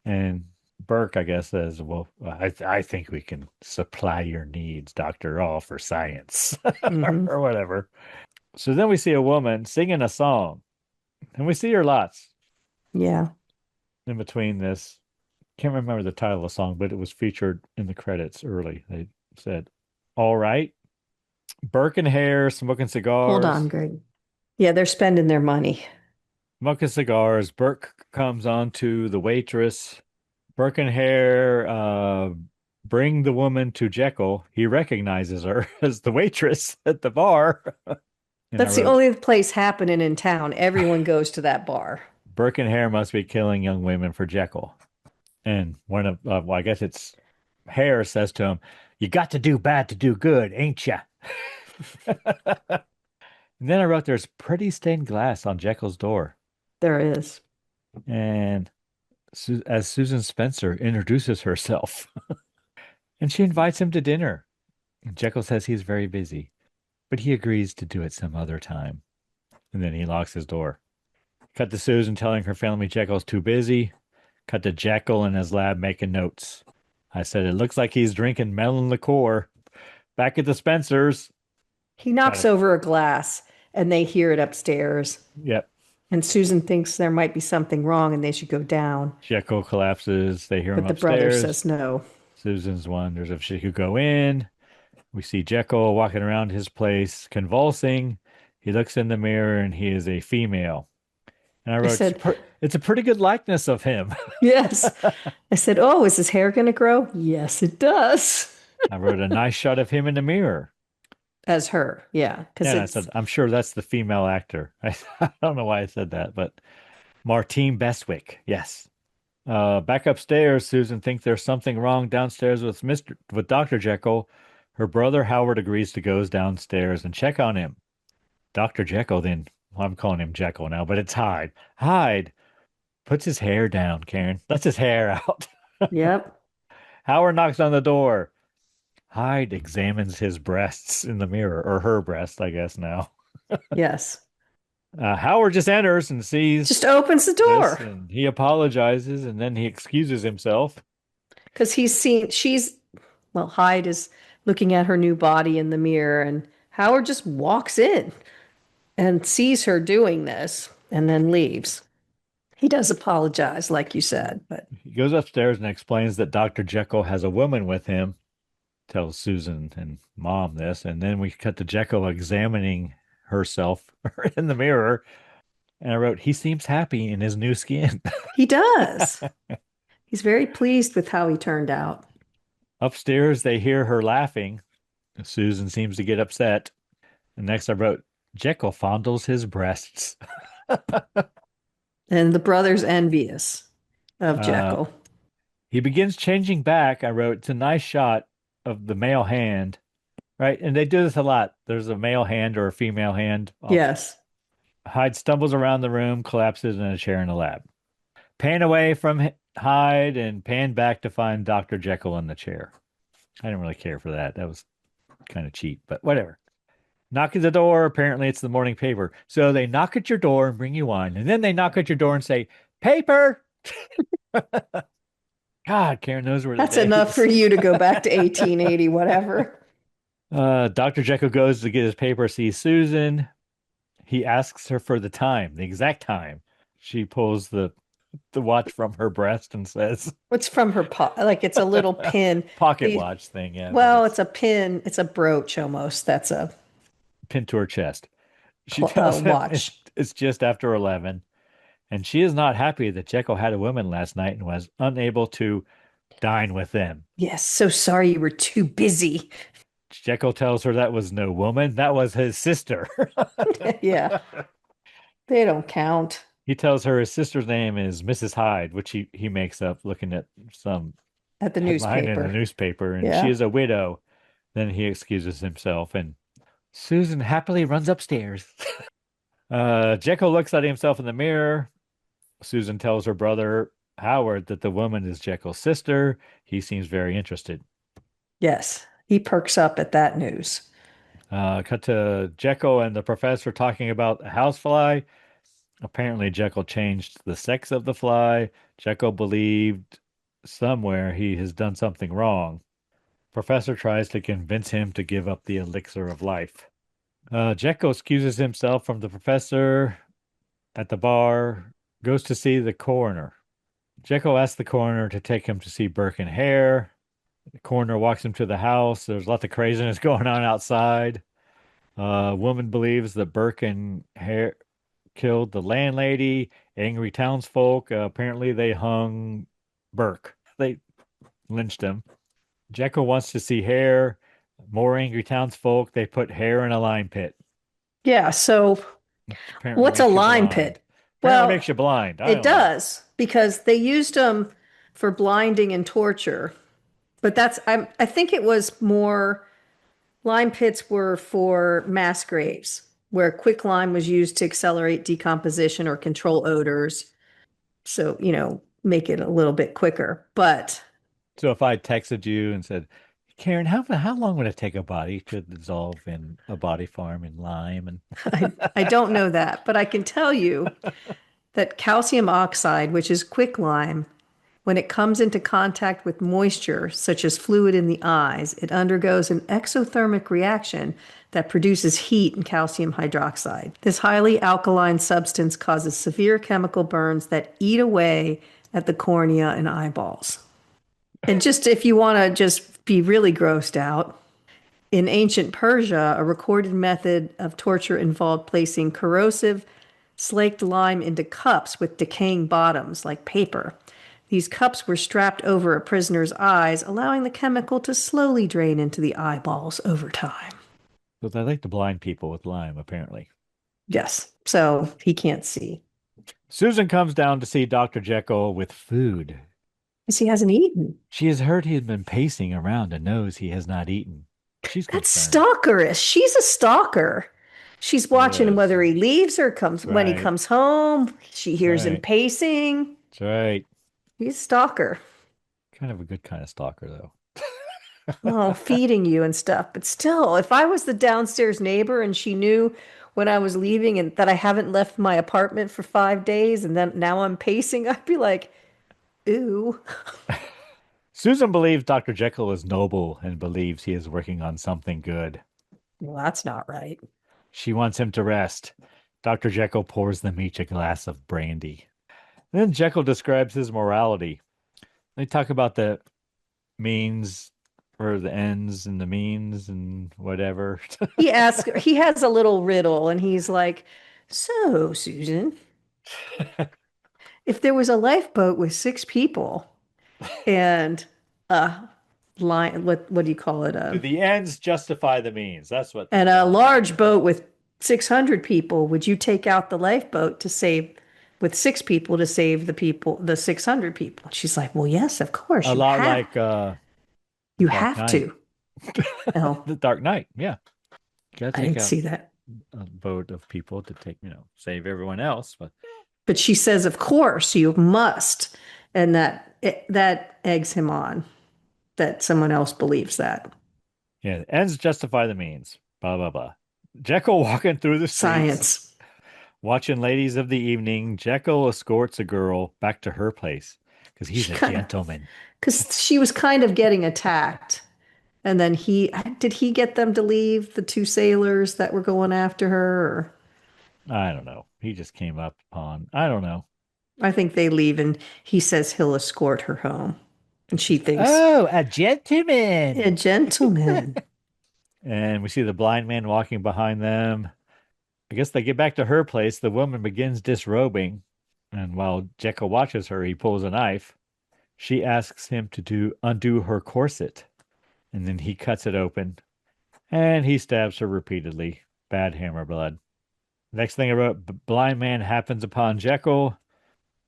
And Burke, I guess, says, well, I think we can supply your needs, Doctor, all for science Hmm. or whatever. So then we see a woman singing a song, and we see her lots Yeah. in between this. Can't remember the title of the song, but it was featured in the credits early. They said, all right. Burke and Hare smoking Hold on, cigars. Greg. Yeah, they're spending their money. Smoking cigars. Burke comes on to the waitress. Burke and Hare bring the woman to Jekyll. He recognizes her as the waitress at the bar. And I That's the wrote, only place happening in town. Everyone goes to that bar. Burke and Hare must be killing young women for Jekyll. And one of, well, I guess it's Hare says to him, you got to do bad to do good, ain't ya? And then I wrote, there's pretty stained glass on Jekyll's door. There is. And as Susan Spencer introduces herself, and she invites him to dinner. Jekyll says he's very busy, but he agrees to do it some other time. And then he locks his door. Cut to Susan telling her family Jekyll's too busy. Cut to Jekyll in his lab making notes. I said, it looks like he's drinking melon liqueur. Back at the Spencers. He knocks over a glass and they hear it upstairs. Yep. And Susan thinks there might be something wrong and they should go down. Jekyll collapses. They hear him But the brother upstairs. says no. Susan's wonders if she could go in. We see Jekyll walking around his place, convulsing. He looks in the mirror and he is a female. And I wrote, said, it's a pretty good likeness of him. yes. I said, oh, is his hair going to grow? Yes, it does. I wrote a nice shot of him in the mirror. As her, yeah. And I said, I'm sure that's the female actor. I don't know why I said that, but Martine Beswick, yes. Back upstairs, Susan thinks there's something wrong downstairs with Dr. Jekyll. Her brother Howard agrees to go downstairs and check on him. Dr. Jekyll then, well, I'm calling him Jekyll now, but it's Hyde. Hyde puts his hair down, Karen. Lets his hair out. Yep. Howard knocks on the door. Hyde examines his breasts in the mirror, or her breast, I guess now. Yes. Howard just enters and sees. Just opens the door. And he apologizes and then he excuses himself. Because Hyde is looking at her new body in the mirror, and Howard just walks in and sees her doing this and then leaves. He does apologize, like you said, but he goes upstairs and explains that Dr. Jekyll has a woman with him, tells Susan and Mom this, and then we cut to Jekyll examining herself in the mirror. And I wrote, he seems happy in his new skin. He does. He's very pleased with how he turned out. Upstairs, they hear her laughing. Susan seems to get upset. And next I wrote, Jekyll fondles his breasts. And the brother's envious of Jekyll. He begins changing back. I wrote, it's a nice shot of the male hand, right? And they do this a lot. There's a male hand or a female hand. Yes. Hyde stumbles around the room, collapses in a chair in the lab. Pan away from Hyde and pan back to find Dr. Jekyll in the chair. I didn't really care for that. That was kind of cheap, but whatever. Knock at the door. Apparently, it's the morning paper. So they knock at your door and bring you wine. And then they knock at your door and say, paper. God, Karen, those were the That's days. enough for you to go back to 1880, whatever. Dr. Jekyll goes to get his paper, sees Susan. He asks her for the time, the exact time. She pulls the the watch from her breast and says It's from her like it's a little pin. pocket The watch thing. Yeah, but Well, it's it's a pin. It's a brooch almost. That's a pinned to her chest. She tells him watch. it's just after 11, and she is not happy that Jekyll had a woman last night and was unable to dine with them. Yes, so sorry you were too busy. Jekyll tells her that was no woman, that was his sister. Yeah, they don't count. He tells her his sister's name is Mrs. Hyde, which he makes up looking at some At the headline in the newspaper. newspaper, and she Yeah. is a widow. Then he excuses himself, and Susan happily runs upstairs. Jekyll looks at himself in the mirror. Susan tells her brother Howard that the woman is Jekyll's sister. He seems very interested. Yes. He perks up at that news. Cut to Jekyll and the professor talking about a housefly. Apparently, Jekyll changed the sex of the fly. Jekyll believed somewhere he has done something wrong. Professor tries to convince him to give up the elixir of life. Jekyll excuses himself from the professor at the bar, goes to see the coroner. Jekyll asks the coroner to take him to see Burke and Hare. The coroner walks him to the house. There's lots of craziness going on outside. A woman believes that Burke and Hare killed the landlady. Angry townsfolk, apparently they hung Burke. They lynched him. Jekyll wants to see Hare. More angry townsfolk. They put Hare in a lime pit. Yeah, so Apparently what's a makes you lime blind. pit? Apparently Well, makes you blind. I it don't know. does because they used them for blinding and torture. But I think it was more lime pits were for mass graves, where quicklime was used to accelerate decomposition or control odors. So, make it a little bit quicker. But So if I texted you and said, Karen, how long would it take a body to dissolve in a body farm in lime? And I don't know that, but I can tell you that calcium oxide, which is quicklime, when it comes into contact with moisture, such as fluid in the eyes, it undergoes an exothermic reaction that produces heat and calcium hydroxide. This highly alkaline substance causes severe chemical burns that eat away at the cornea and eyeballs. And just if you want to just be really grossed out, in ancient Persia, a recorded method of torture involved placing corrosive slaked lime into cups with decaying bottoms like paper. These cups were strapped over a prisoner's eyes, allowing the chemical to slowly drain into the eyeballs over time. but they like to blind people with lime, apparently. Yes, so he can't see. Susan comes down to see Dr. Jekyll with food. Because he hasn't eaten. She has heard he has been pacing around and knows he has not eaten. She's That's concerned. stalkerish. She's a stalker. She's watching Yes. whether he leaves or comes when he Right. comes home. She hears him Right. pacing. That's right. He's a stalker. Kind of a good kind of stalker, though. Oh, feeding you and stuff. But still, if I was the downstairs neighbor and she knew when I was leaving and that I haven't left my apartment for 5 days and then now I'm pacing, I'd be like, ooh. Susan believes Dr. Jekyll is noble and believes he is working on something good. Well, that's not right. She wants him to rest. Dr. Jekyll pours them each a glass of brandy. Then Jekyll describes his morality. They talk about the means or the ends and the means and whatever. He has a little riddle and he's like, so, Susan, if there was a lifeboat with 6 people and a line, what do you call it? The ends justify the means. That's what. And a large boat with 600 people, would you take out the lifeboat to save with 6 people to save the 600 people? She's like, well, yes, of course. A lot like you Dark have Knight. to. Oh, The Dark Knight. Yeah. Gotta I take didn't out see that. a boat of people to take, save everyone else. But she says, of course, you must. And that eggs him on that someone else believes that. Yeah, ends justify the means. Blah, blah, blah. Jekyll walking through the streets. Science. Watching ladies of the evening. Jekyll escorts a girl back to her place because he's a gentleman. Because she was kind of getting attacked. And then did he get them to leave, the 2 sailors that were going after her? Or? I don't know. He just came up on, I don't know. I think they leave and he says he'll escort her home. And she thinks, Oh, a gentleman. a gentleman. And we see the blind man walking behind them. I guess they get back to her place. The woman begins disrobing. And while Jekyll watches her, he pulls a knife. She asks him to undo her corset. And then he cuts it open. And he stabs her repeatedly. Bad hammer blood. Next thing I wrote, blind man happens upon Jekyll.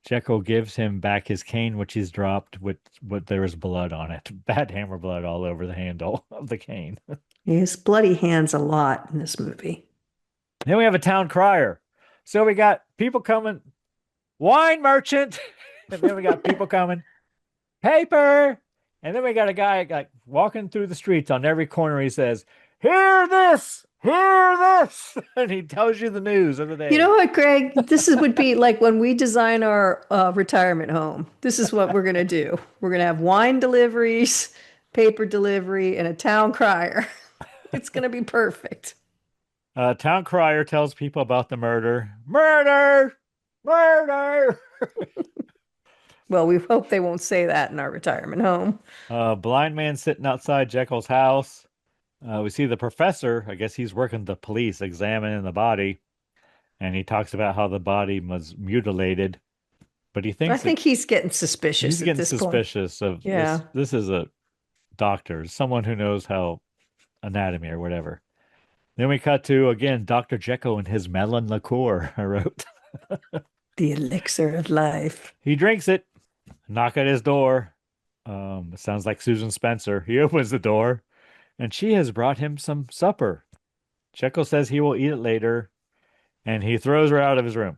Jekyll gives him back his cane, which he's dropped, with there is blood on it. Bad hammer blood all over the handle of the cane. He has bloody hands a lot in this movie. Then we have a town crier. So we got people coming, wine merchant. And then we got people coming, paper. And then we got a guy like walking through the streets on every corner. He says, hear this, hear this. And he tells you the news of the day. You know what, Greg? Would be like when we design our retirement home. This is what we're going to do. We're going to have wine deliveries, paper delivery, and a town crier. It's going to be perfect. Town crier tells people about the murder. Murder! Murder! Well, we hope they won't say that in our retirement home. Blind man sitting outside Jekyll's house. We see the professor. I guess he's working the police, examining the body. And he talks about how the body was mutilated. But he thinks... I think he's getting suspicious He's getting at this suspicious point. of this is a doctor, someone who knows how anatomy or whatever. Then we cut to, again, Dr. Jekyll and his melon liqueur, I wrote. The elixir of life. He drinks it. Knock at his door. It sounds like Susan Spencer. He opens the door, and she has brought him some supper. Jekyll says he will eat it later, and he throws her out of his room.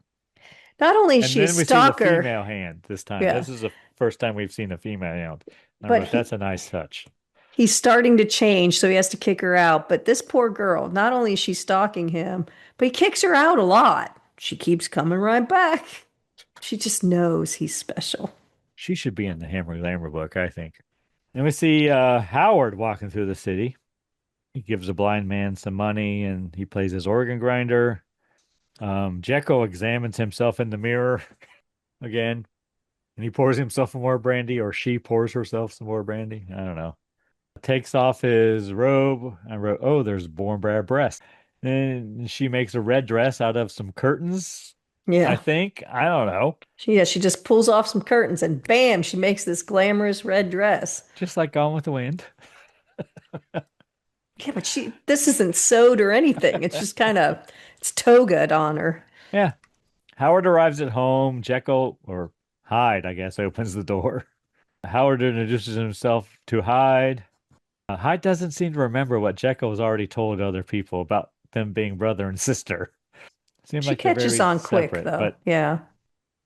Not only is she a stalker. See the female hand this time. Yeah. This is the first time we've seen a female hand. But that's a nice touch. He's starting to change, so he has to kick her out. But this poor girl, not only is she stalking him, but he kicks her out a lot. She keeps coming right back. She just knows he's special. She should be in the Hammer Glamour book, I think. And we see Howard walking through the city. He gives a blind man some money, and he plays his organ grinder. Jekyll examines himself in the mirror again, and he pours himself some more brandy, or she pours herself some more brandy. I don't know. Takes off his robe. I wrote, oh, there's born bare breasts. And she makes a red dress out of some curtains. Yeah. I think. I don't know. She just pulls off some curtains and bam, she makes this glamorous red dress. Just like Gone with the Wind. Yeah, but this isn't sewed or anything. It's just it's togaed on her. Yeah. Howard arrives at home. Jekyll, or Hyde, I guess, opens the door. Howard introduces himself to Hyde. Hyde doesn't seem to remember what Jekyll has already told other people about them being brother and sister. Seems she like catches on quick, though.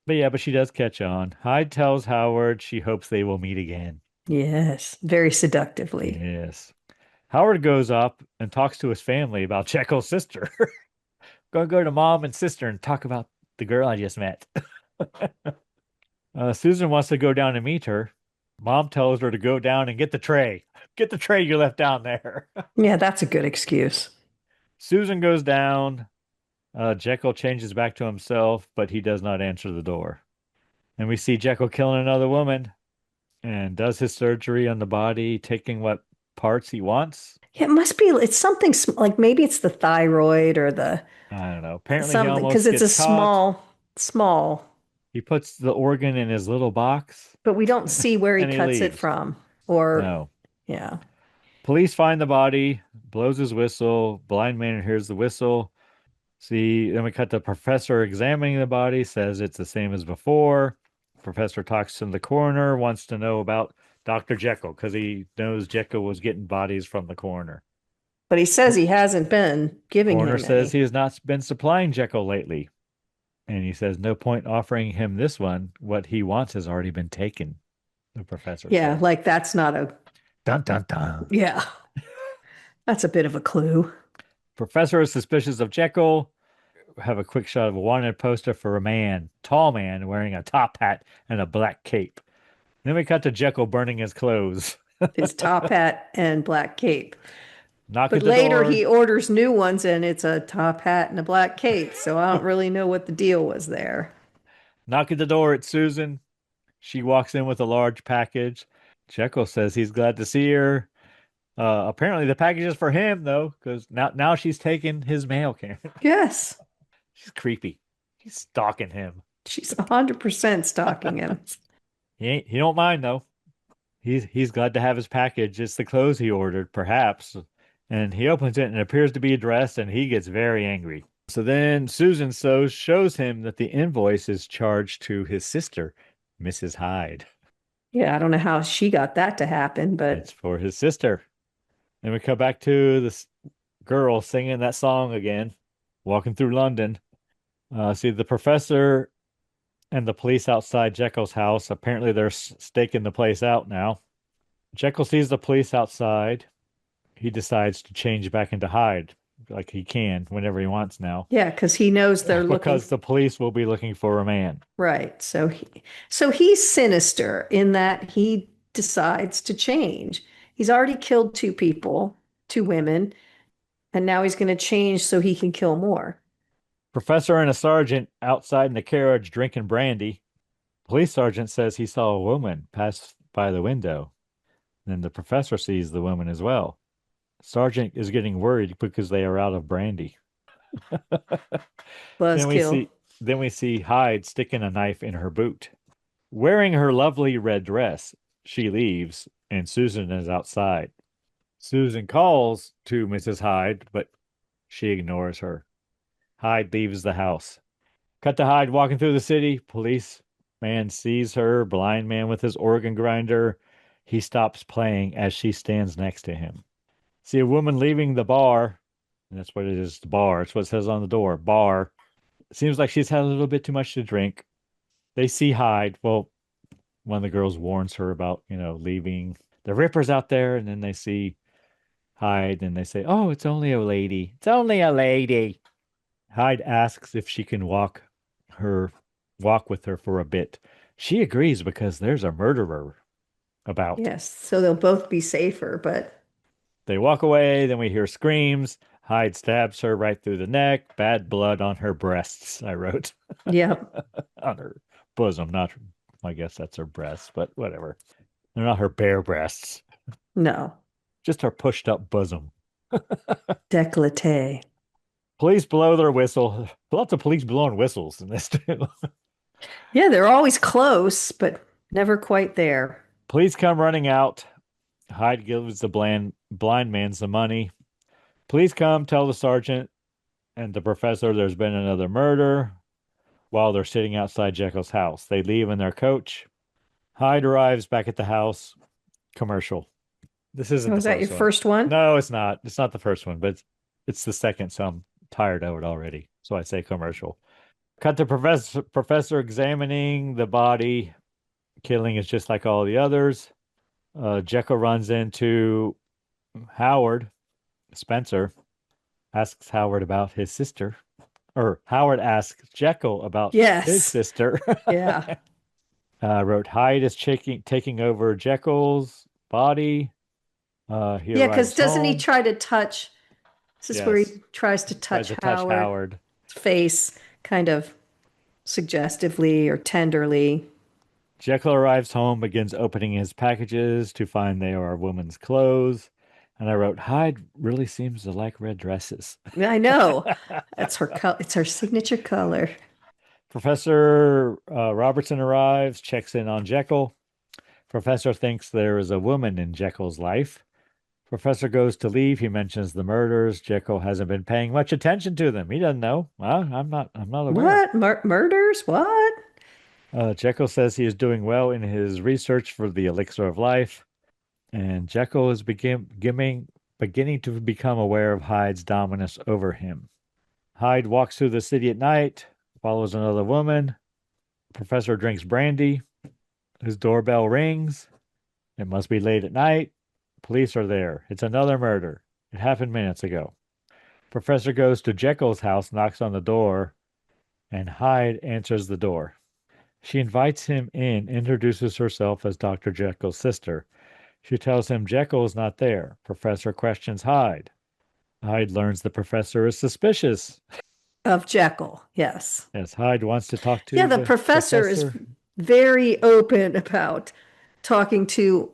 But she does catch on. Hyde tells Howard she hopes they will meet again. Yes, very seductively. Yes. Howard goes up and talks to his family about Jekyll's sister. Go to mom and sister and talk about the girl I just met. Susan wants to go down and meet her. Mom tells her to go down and get the tray. Get the tray you left down there. Yeah, that's a good excuse. Susan goes down. Jekyll changes back to himself, but he does not answer the door. And we see Jekyll killing another woman and does his surgery on the body, taking what parts he wants. Yeah, it's something like maybe it's the thyroid or I don't know. Apparently something, because it's a small. He puts the organ in his little box. But we don't see where he cuts it from. No. Yeah. Police find the body, blows his whistle. Blind man hears the whistle. Then we cut the professor examining the body, says it's the same as before. Professor talks to the coroner, wants to know about Dr. Jekyll, because he knows Jekyll was getting bodies from the coroner. But he says he hasn't been giving him any. Coroner says he has not been supplying Jekyll lately. And he says, no point offering him this one. What he wants has already been taken, the professor says. Like that's not a... Dun, dun, dun. Yeah. That's a bit of a clue. Professor is suspicious of Jekyll. Have a quick shot of a wanted poster for a tall man, wearing a top hat and a black cape. Then we cut to Jekyll burning his clothes. His top hat and black cape. But later he orders new ones and it's a top hat and a black cape. So I don't really know what the deal was there. Knock at the door. It's Susan. She walks in with a large package. Jekyll says he's glad to see her. Apparently the package is for him though, because now she's taking his mail can. Yes. She's creepy. She's stalking him. She's 100% stalking him. He don't mind though. He's glad to have his package. It's the clothes he ordered, perhaps. And he opens it and it appears to be addressed, and he gets very angry. So then Susan shows him that the invoice is charged to his sister, Mrs. Hyde. Yeah, I don't know how she got that to happen, but It's for his sister. Then we come back to this girl singing that song again, walking through London. See the professor and the police outside Jekyll's house. Apparently they're staking the place out now. Jekyll sees the police outside. He decides to change back into Hyde, like he can whenever he wants now. yeah, because he knows they're looking. Because the police will be looking for a man. Right. So he's sinister in that he decides to change. He's already killed two people, two women, and now he's going to change so he can kill more. Professor and a sergeant outside in the carriage drinking brandy. Police sergeant says he saw a woman pass by the window. Then the professor sees the woman as well. Sergeant is getting worried because they are out of brandy. Buzzkill. Then we see Hyde sticking a knife in her boot. Wearing her lovely red dress, she leaves, and Susan is outside. Susan calls to Mrs. Hyde, but she ignores her. Hyde leaves the house. Cut to Hyde walking through the city. Policeman sees her, blind man with his organ grinder. He stops playing as she stands next to him. See a woman leaving the bar. And that's what it is, the bar. It's what it says on the door, bar. Seems like she's had a little bit too much to drink. They see Hyde. Well, one of the girls warns her about, leaving. The Ripper's out there, and then they see Hyde, and they say, "Oh, it's only a lady. It's only a lady." Hyde asks if she can walk with her for a bit. She agrees because there's a murderer about. Yes, so they'll both be safer, but They walk away, then we hear screams. Hyde stabs her right through the neck. Bad blood on her breasts, I wrote. yeah. On her bosom, I guess that's her breasts, but whatever. They're not her bare breasts. No. Just her pushed up bosom. Décolleté. Police blow their whistle. Lots of police blowing whistles in this too. Yeah, they're always close, but never quite there. Police come running out. Hyde gives the blind man some money. Police come, tell the sergeant and the professor there's been another murder while they're sitting outside Jekyll's house. They leave in their coach. Hyde arrives back at the house. Commercial. This isn't Was that your first one? No, it's not. It's not the first one, but it's the second, so I'm tired of it already. So I say commercial. Cut to professor examining the body. Killing is just like all the others. Jekyll runs into Howard. Spencer asks Howard about his sister. Or Howard asks Jekyll about his sister. Yeah. Wrote Hyde is taking over Jekyll's body. Yeah, because doesn't he try to touch? This is where he tries to touch Howard's face, kind of suggestively or tenderly. Jekyll arrives home, begins opening his packages to find they are a woman's clothes. And I wrote, Hyde really seems to like red dresses. I know. That's her color. It's her signature color. Professor Robertson arrives, checks in on Jekyll. Professor thinks there is a woman in Jekyll's life. Professor goes to leave. He mentions the murders. Jekyll hasn't been paying much attention to them. He doesn't know. Well, I'm not aware. What? Murders? What? Jekyll says he is doing well in his research for the elixir of life. And Jekyll is beginning to become aware of Hyde's dominance over him. Hyde walks through the city at night, follows another woman. Professor drinks brandy. His doorbell rings. It must be late at night. Police are there. It's another murder. It happened minutes ago. Professor goes to Jekyll's house, knocks on the door, and Hyde answers the door. She invites him in, introduces herself as Dr. Jekyll's sister. She tells him Jekyll is not there. Professor questions Hyde. Hyde learns the professor is suspicious. Of Jekyll, yes. Yes, Hyde wants to talk Yeah, to the the professor is professor. very open about talking to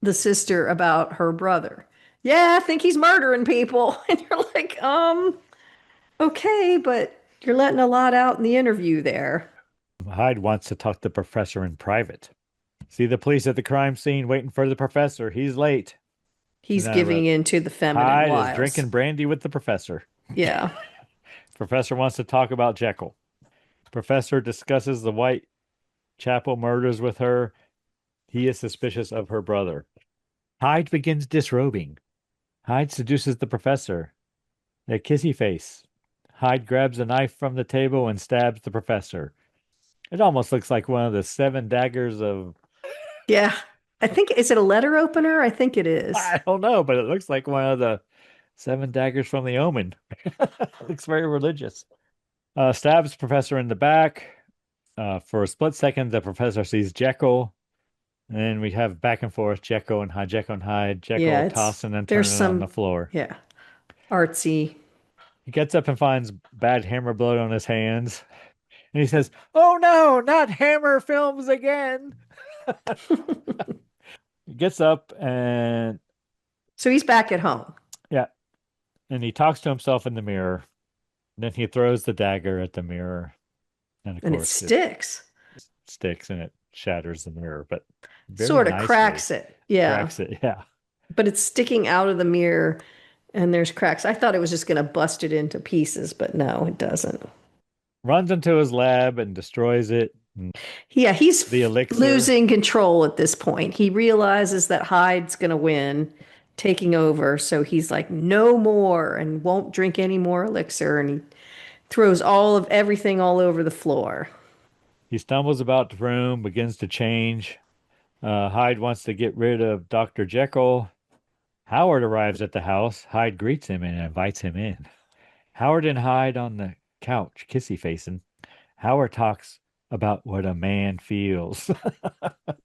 the sister about her brother. Yeah, I think he's murdering people. And you're like, okay, but you're letting a lot out in the interview there. Hyde wants to talk to the professor in private. See the police at the crime scene waiting for the professor. He's late. And He's then I giving wrote, in to the feminine Hyde is wiles. drinking brandy with the professor. Yeah. Professor wants to talk about Jekyll. Professor discusses the Whitechapel murders with her. He is suspicious of her brother. Hyde begins disrobing. Hyde seduces the professor. They kissy face. Hyde grabs a knife from the table and stabs the professor. It almost looks like one of the seven daggers of, Yeah. I think, is it a letter opener? I think it is. I don't know, but it looks like one of the seven daggers from the Omen. Looks very religious. Stabs professor in the back. For a split second, the professor sees Jekyll. And then we have back and forth Jekyll and Hyde, Jekyll and Hyde, Yeah, Jekyll tossing and there's turning on the some, floor. yeah, artsy. He gets up and finds bad hammer blood on his hands. And he says, "Oh no, not hammer films again." He gets up and, So he's back at home. yeah, and he talks to himself in the mirror. Then he throws the dagger at the mirror. And of And it course, it sticks. sticks and it shatters the mirror, but very Sort of nicely cracks it. Yeah. cracks it. Yeah. But it's sticking out of the mirror and there's cracks. I thought it was just going to bust it into pieces, but no, it doesn't. Runs into his lab and destroys it. And Yeah, he's the elixir. losing control at this point. He realizes that Hyde's going to win, taking over. So he's like, no more, and won't drink any more elixir. And he throws all of everything all over the floor. He stumbles about the room, begins to change. Hyde wants to get rid of Dr. Jekyll. Howard arrives at the house. Hyde greets him and invites him in. Howard and Hyde on the couch, kissy facing. Howard talks about what a man feels.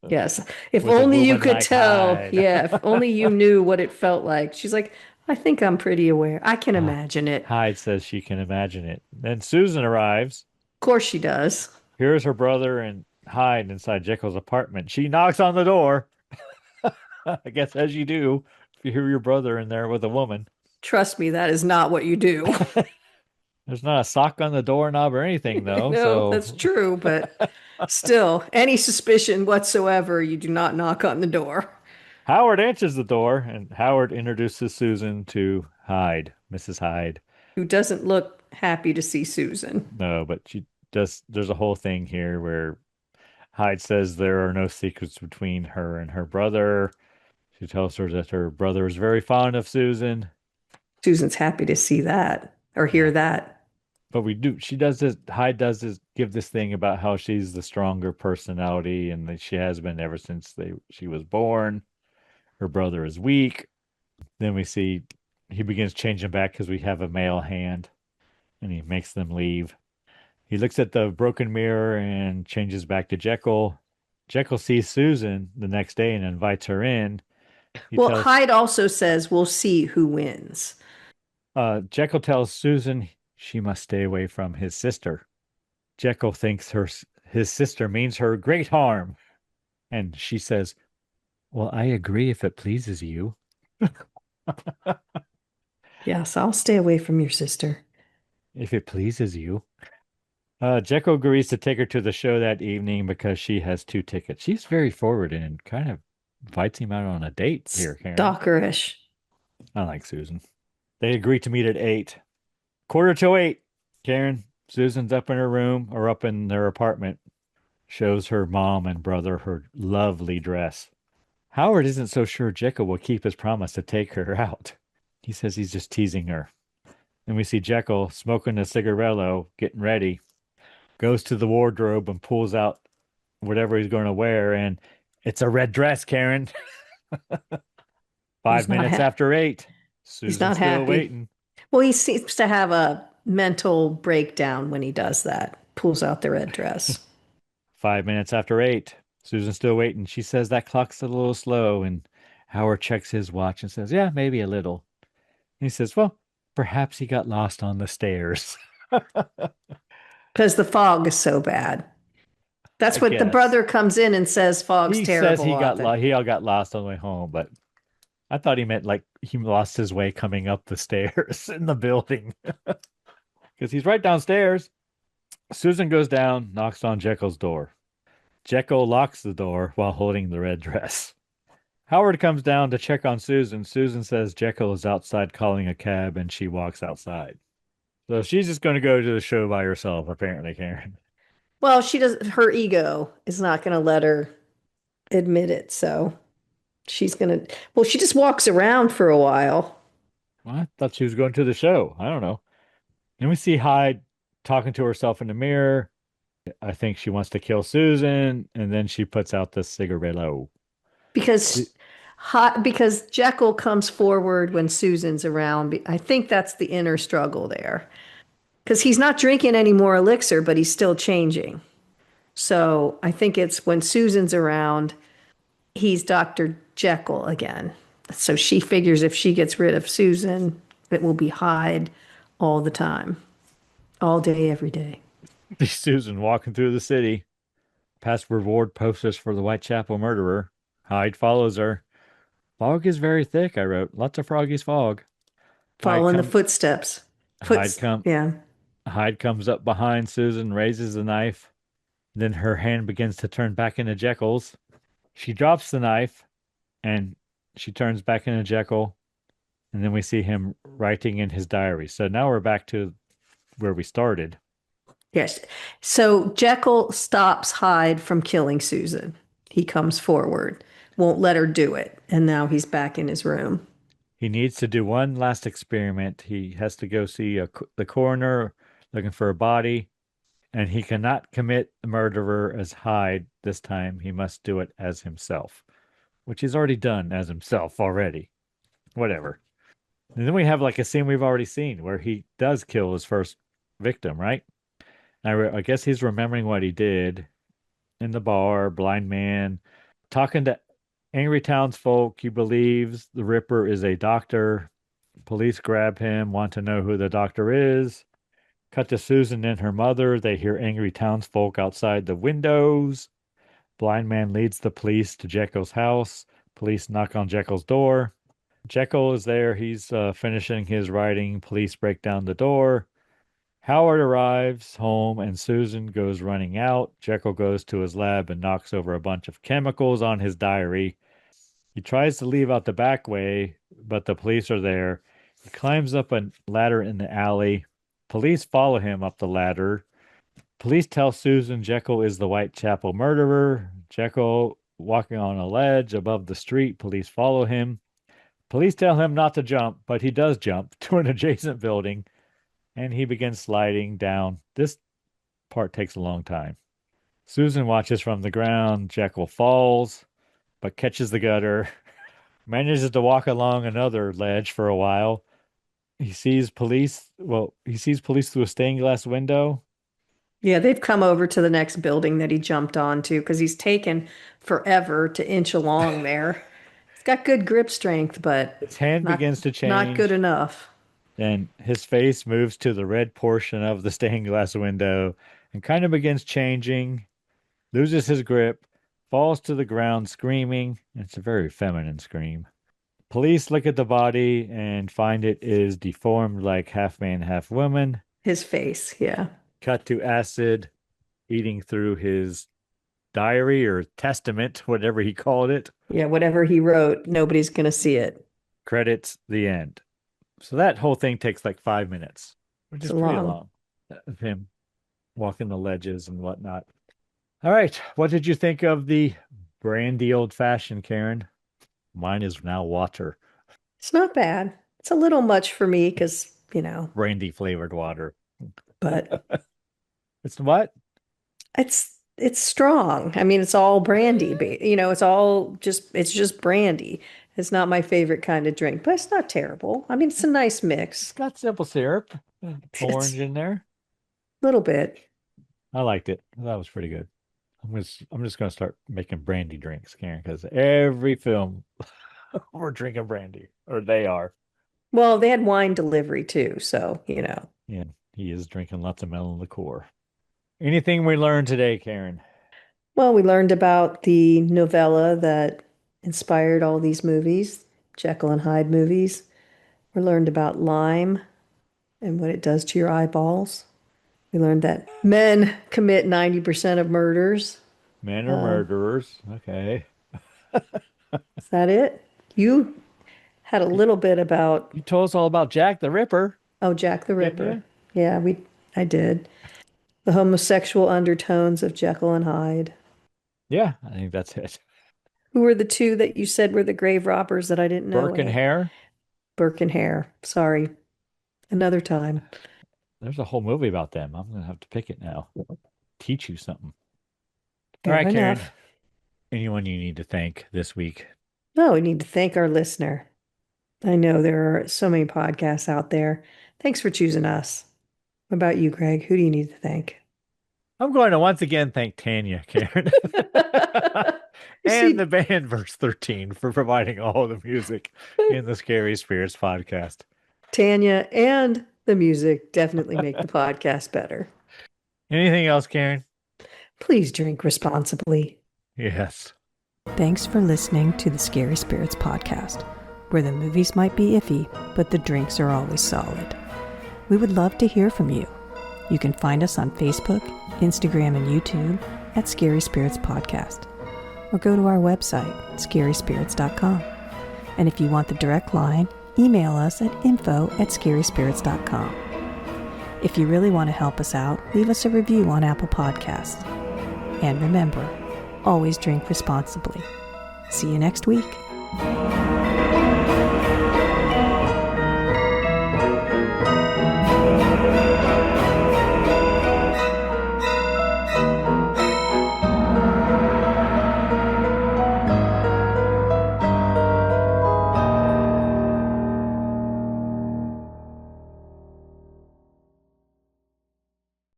Yes. If With a only you woman could like tell. Hyde. Yeah. If only you knew what it felt like. She's like, I think I'm pretty aware. I can Ah, imagine it. Of Hyde says she can imagine it. Then Susan arrives. course she does. Here's her brother and Hyde inside Jekyll's apartment. She knocks on the door. I guess as you do if you hear your brother in there with a woman. Trust me, that is not what you do. There's not a sock on the doorknob or anything, though. No, So that's true, but still, any suspicion whatsoever, you do not knock on the door. Howard answers the door, and Howard introduces Susan to Hyde, Mrs. Hyde. Who doesn't look happy to see Susan. No, but she does. There's a whole thing here where Hyde says there are no secrets between her and her brother. She tells her that her brother is very fond of Susan. Susan's happy to see that or hear Yeah. that. But she does this, Hyde does this, give this thing about how she's the stronger personality and that she has been ever since she was born. Her brother is weak. Then we see he begins changing back because we have a male hand and he makes them leave. He looks at the broken mirror and changes back to Jekyll. Jekyll sees Susan the next day and invites her in. Well, Hyde also says we'll see who wins. Jekyll tells Susan she must stay away from his sister. Jekyll thinks his sister means her great harm. And she says, "Well, I agree if it pleases you." Yes, I'll stay away from your sister. If it pleases you. Jekyll agrees to take her to the show that evening because she has 2 tickets. She's very forward and kind of invites him out on a date here, Karen. Stalkerish. I like Susan. They agree to meet at 8. 7:45, Karen. Susan's up in her room or up in their apartment. Shows her mom and brother her lovely dress. Howard isn't so sure Jekyll will keep his promise to take her out. He says he's just teasing her. Then we see Jekyll smoking a cigarello, getting ready. Goes to the wardrobe and pulls out whatever he's going to wear, and it's a red dress, Karen. 5 minutes after 8. Susan's He's not still happy. waiting. Well, he seems to have a mental breakdown when he does that. Pulls out the red dress. 5 minutes after 8. Susan's still waiting. She says that clock's a little slow, and Howard checks his watch and says, "Yeah, maybe a little." And he says, "Well, perhaps he got lost on the stairs." because the fog is so bad. That's I what the guess. brother comes in and says fog's He says terrible he got often. he all got lost on the way home, but I thought he meant like he lost his way coming up the stairs in the building because he's right downstairs. Susan goes down, knocks on Jekyll's door. Jekyll locks the door while holding the red dress. Howard comes down to check on Susan. Susan says Jekyll is outside calling a cab and she walks outside. So she's just going to go to the show by herself, apparently, Karen. Well, she does her ego is not going to let her admit it, so she's going to well, she just walks around for a while. Well, I thought she was going to the show. I don't know. Then we see Hyde talking to herself in the mirror. I think she wants to kill Susan, and then she puts out the cigarillo. Because because Jekyll comes forward when Susan's around. I think that's the inner struggle there. Because he's not drinking any more elixir, but he's still changing. So I think it's when Susan's around, he's Dr. Jekyll again. So she figures if she gets rid of Susan, it will be Hyde all the time, all day, every day. Susan walking through the city, past reward posters for the Whitechapel murderer. Hyde follows her. Fog is very thick, I wrote. Lots of Froggy's fog. Hyde Following the come footsteps. Hyde come Yeah. Hyde comes up behind Susan, raises the knife. Then her hand begins to turn back into Jekyll's. She drops the knife and she turns back into Jekyll. And then we see him writing in his diary. So now we're back to where we started. Yes. So Jekyll stops Hyde from killing Susan. He comes forward, won't let her do it. And now he's back in his room. He needs to do one last experiment. He has to go see the coroner looking for a body, and he cannot commit the murderer as Hyde this time. He must do it as himself, which he's already done as himself already. Whatever. And then we have like a scene we've already seen where he does kill his first victim, right? I guess he's remembering what he did in the bar, blind man, talking to angry townsfolk. He believes the Ripper is a doctor. Police grab him, want to know who the doctor is. Cut to Susan and her mother. They hear angry townsfolk outside the windows. Blind man leads the police to Jekyll's house. Police knock on Jekyll's door. Jekyll is there. He's finishing his writing. Police break down the door. Howard arrives home and Susan goes running out. Jekyll goes to his lab and knocks over a bunch of chemicals on his diary. He tries to leave out the back way, but the police are there. He climbs up a ladder in the alley. Police follow him up the ladder. Police tell Susan Jekyll is the Whitechapel murderer. Jekyll walking on a ledge above the street. Police follow him. Police tell him not to jump, but he does jump to an adjacent building and he begins sliding down. This part takes a long time. Susan watches from the ground. Jekyll falls, but catches the gutter, manages to walk along another ledge for a while. He sees police. Well, he sees police through a stained glass window. Yeah, they've come over to the next building that he jumped onto because he's taken forever to inch along there. He's got good grip strength, but His hand not begins to not good change. enough. Then his face moves to the red portion of the stained glass window and kind of begins changing, loses his grip, falls to the ground screaming. It's a very feminine scream. Police look at the body and find it is deformed like half man, half woman. His face, yeah. Cut to acid eating through his diary or testament, whatever he called it. Yeah, whatever he wrote, nobody's going to see it. Credits, the end. So that whole thing takes like 5 minutes, which It's is pretty long. long, of him walking the ledges and whatnot. All right. What did you think of the Brandy Old Fashioned, Karen? Mine is now water, It's not bad. It's a little much for me because, brandy flavored water. but It's what? it's strong. I mean, it's all brandy, it's just brandy. It's not my favorite kind of drink, but it's not terrible. I mean, it's a nice It's mix. got simple syrup, It's orange in there. a little bit. I liked it. That was pretty good. I'm just gonna start making brandy drinks, Karen, because every film we're drinking brandy, or they are. Well, they had wine delivery too, so. Yeah. He is drinking lots of melon liqueur. Anything we learned today, Karen? Well, we learned about the novella that inspired all these movies, Jekyll and Hyde movies. We learned about lime and what it does to your eyeballs. We learned that men commit 90% of murders. Men are murderers. Okay. Is that it? You had a little bit about, You told us all about Jack the Ripper. oh, Jack the Didn't Ripper. Yeah, I did. The homosexual undertones of Jekyll and Hyde. Yeah, I think that's it. Who were the two that you said were the grave robbers that I didn't know? Burke and Hare. Burke and Hare. Sorry. Another time. There's a whole movie about them. I'm going to have to pick it now. Teach you something. Fair All right, Karen. enough. Anyone you need to thank this week? No, we need to thank our listener. I know there are so many podcasts out there. Thanks for choosing us. What about you, Greg? Who do you need to thank? I'm going to once again thank Tanya, Karen, and the band Verse 13 for providing all the music in the Scary Spirits podcast. Tanya and the music definitely make the podcast better. Anything else, Karen? Please drink responsibly. Yes. Thanks for listening to the Scary Spirits podcast, where the movies might be iffy, but the drinks are always solid. We would love to hear from you. You can find us on Facebook, Instagram, and YouTube at Scary Spirits Podcast, or go to our website, scaryspirits.com. And if you want the direct line, email us at info@scaryspirits.com. If you really want to help us out, leave us a review on Apple Podcasts. And remember, always drink responsibly. See you next week.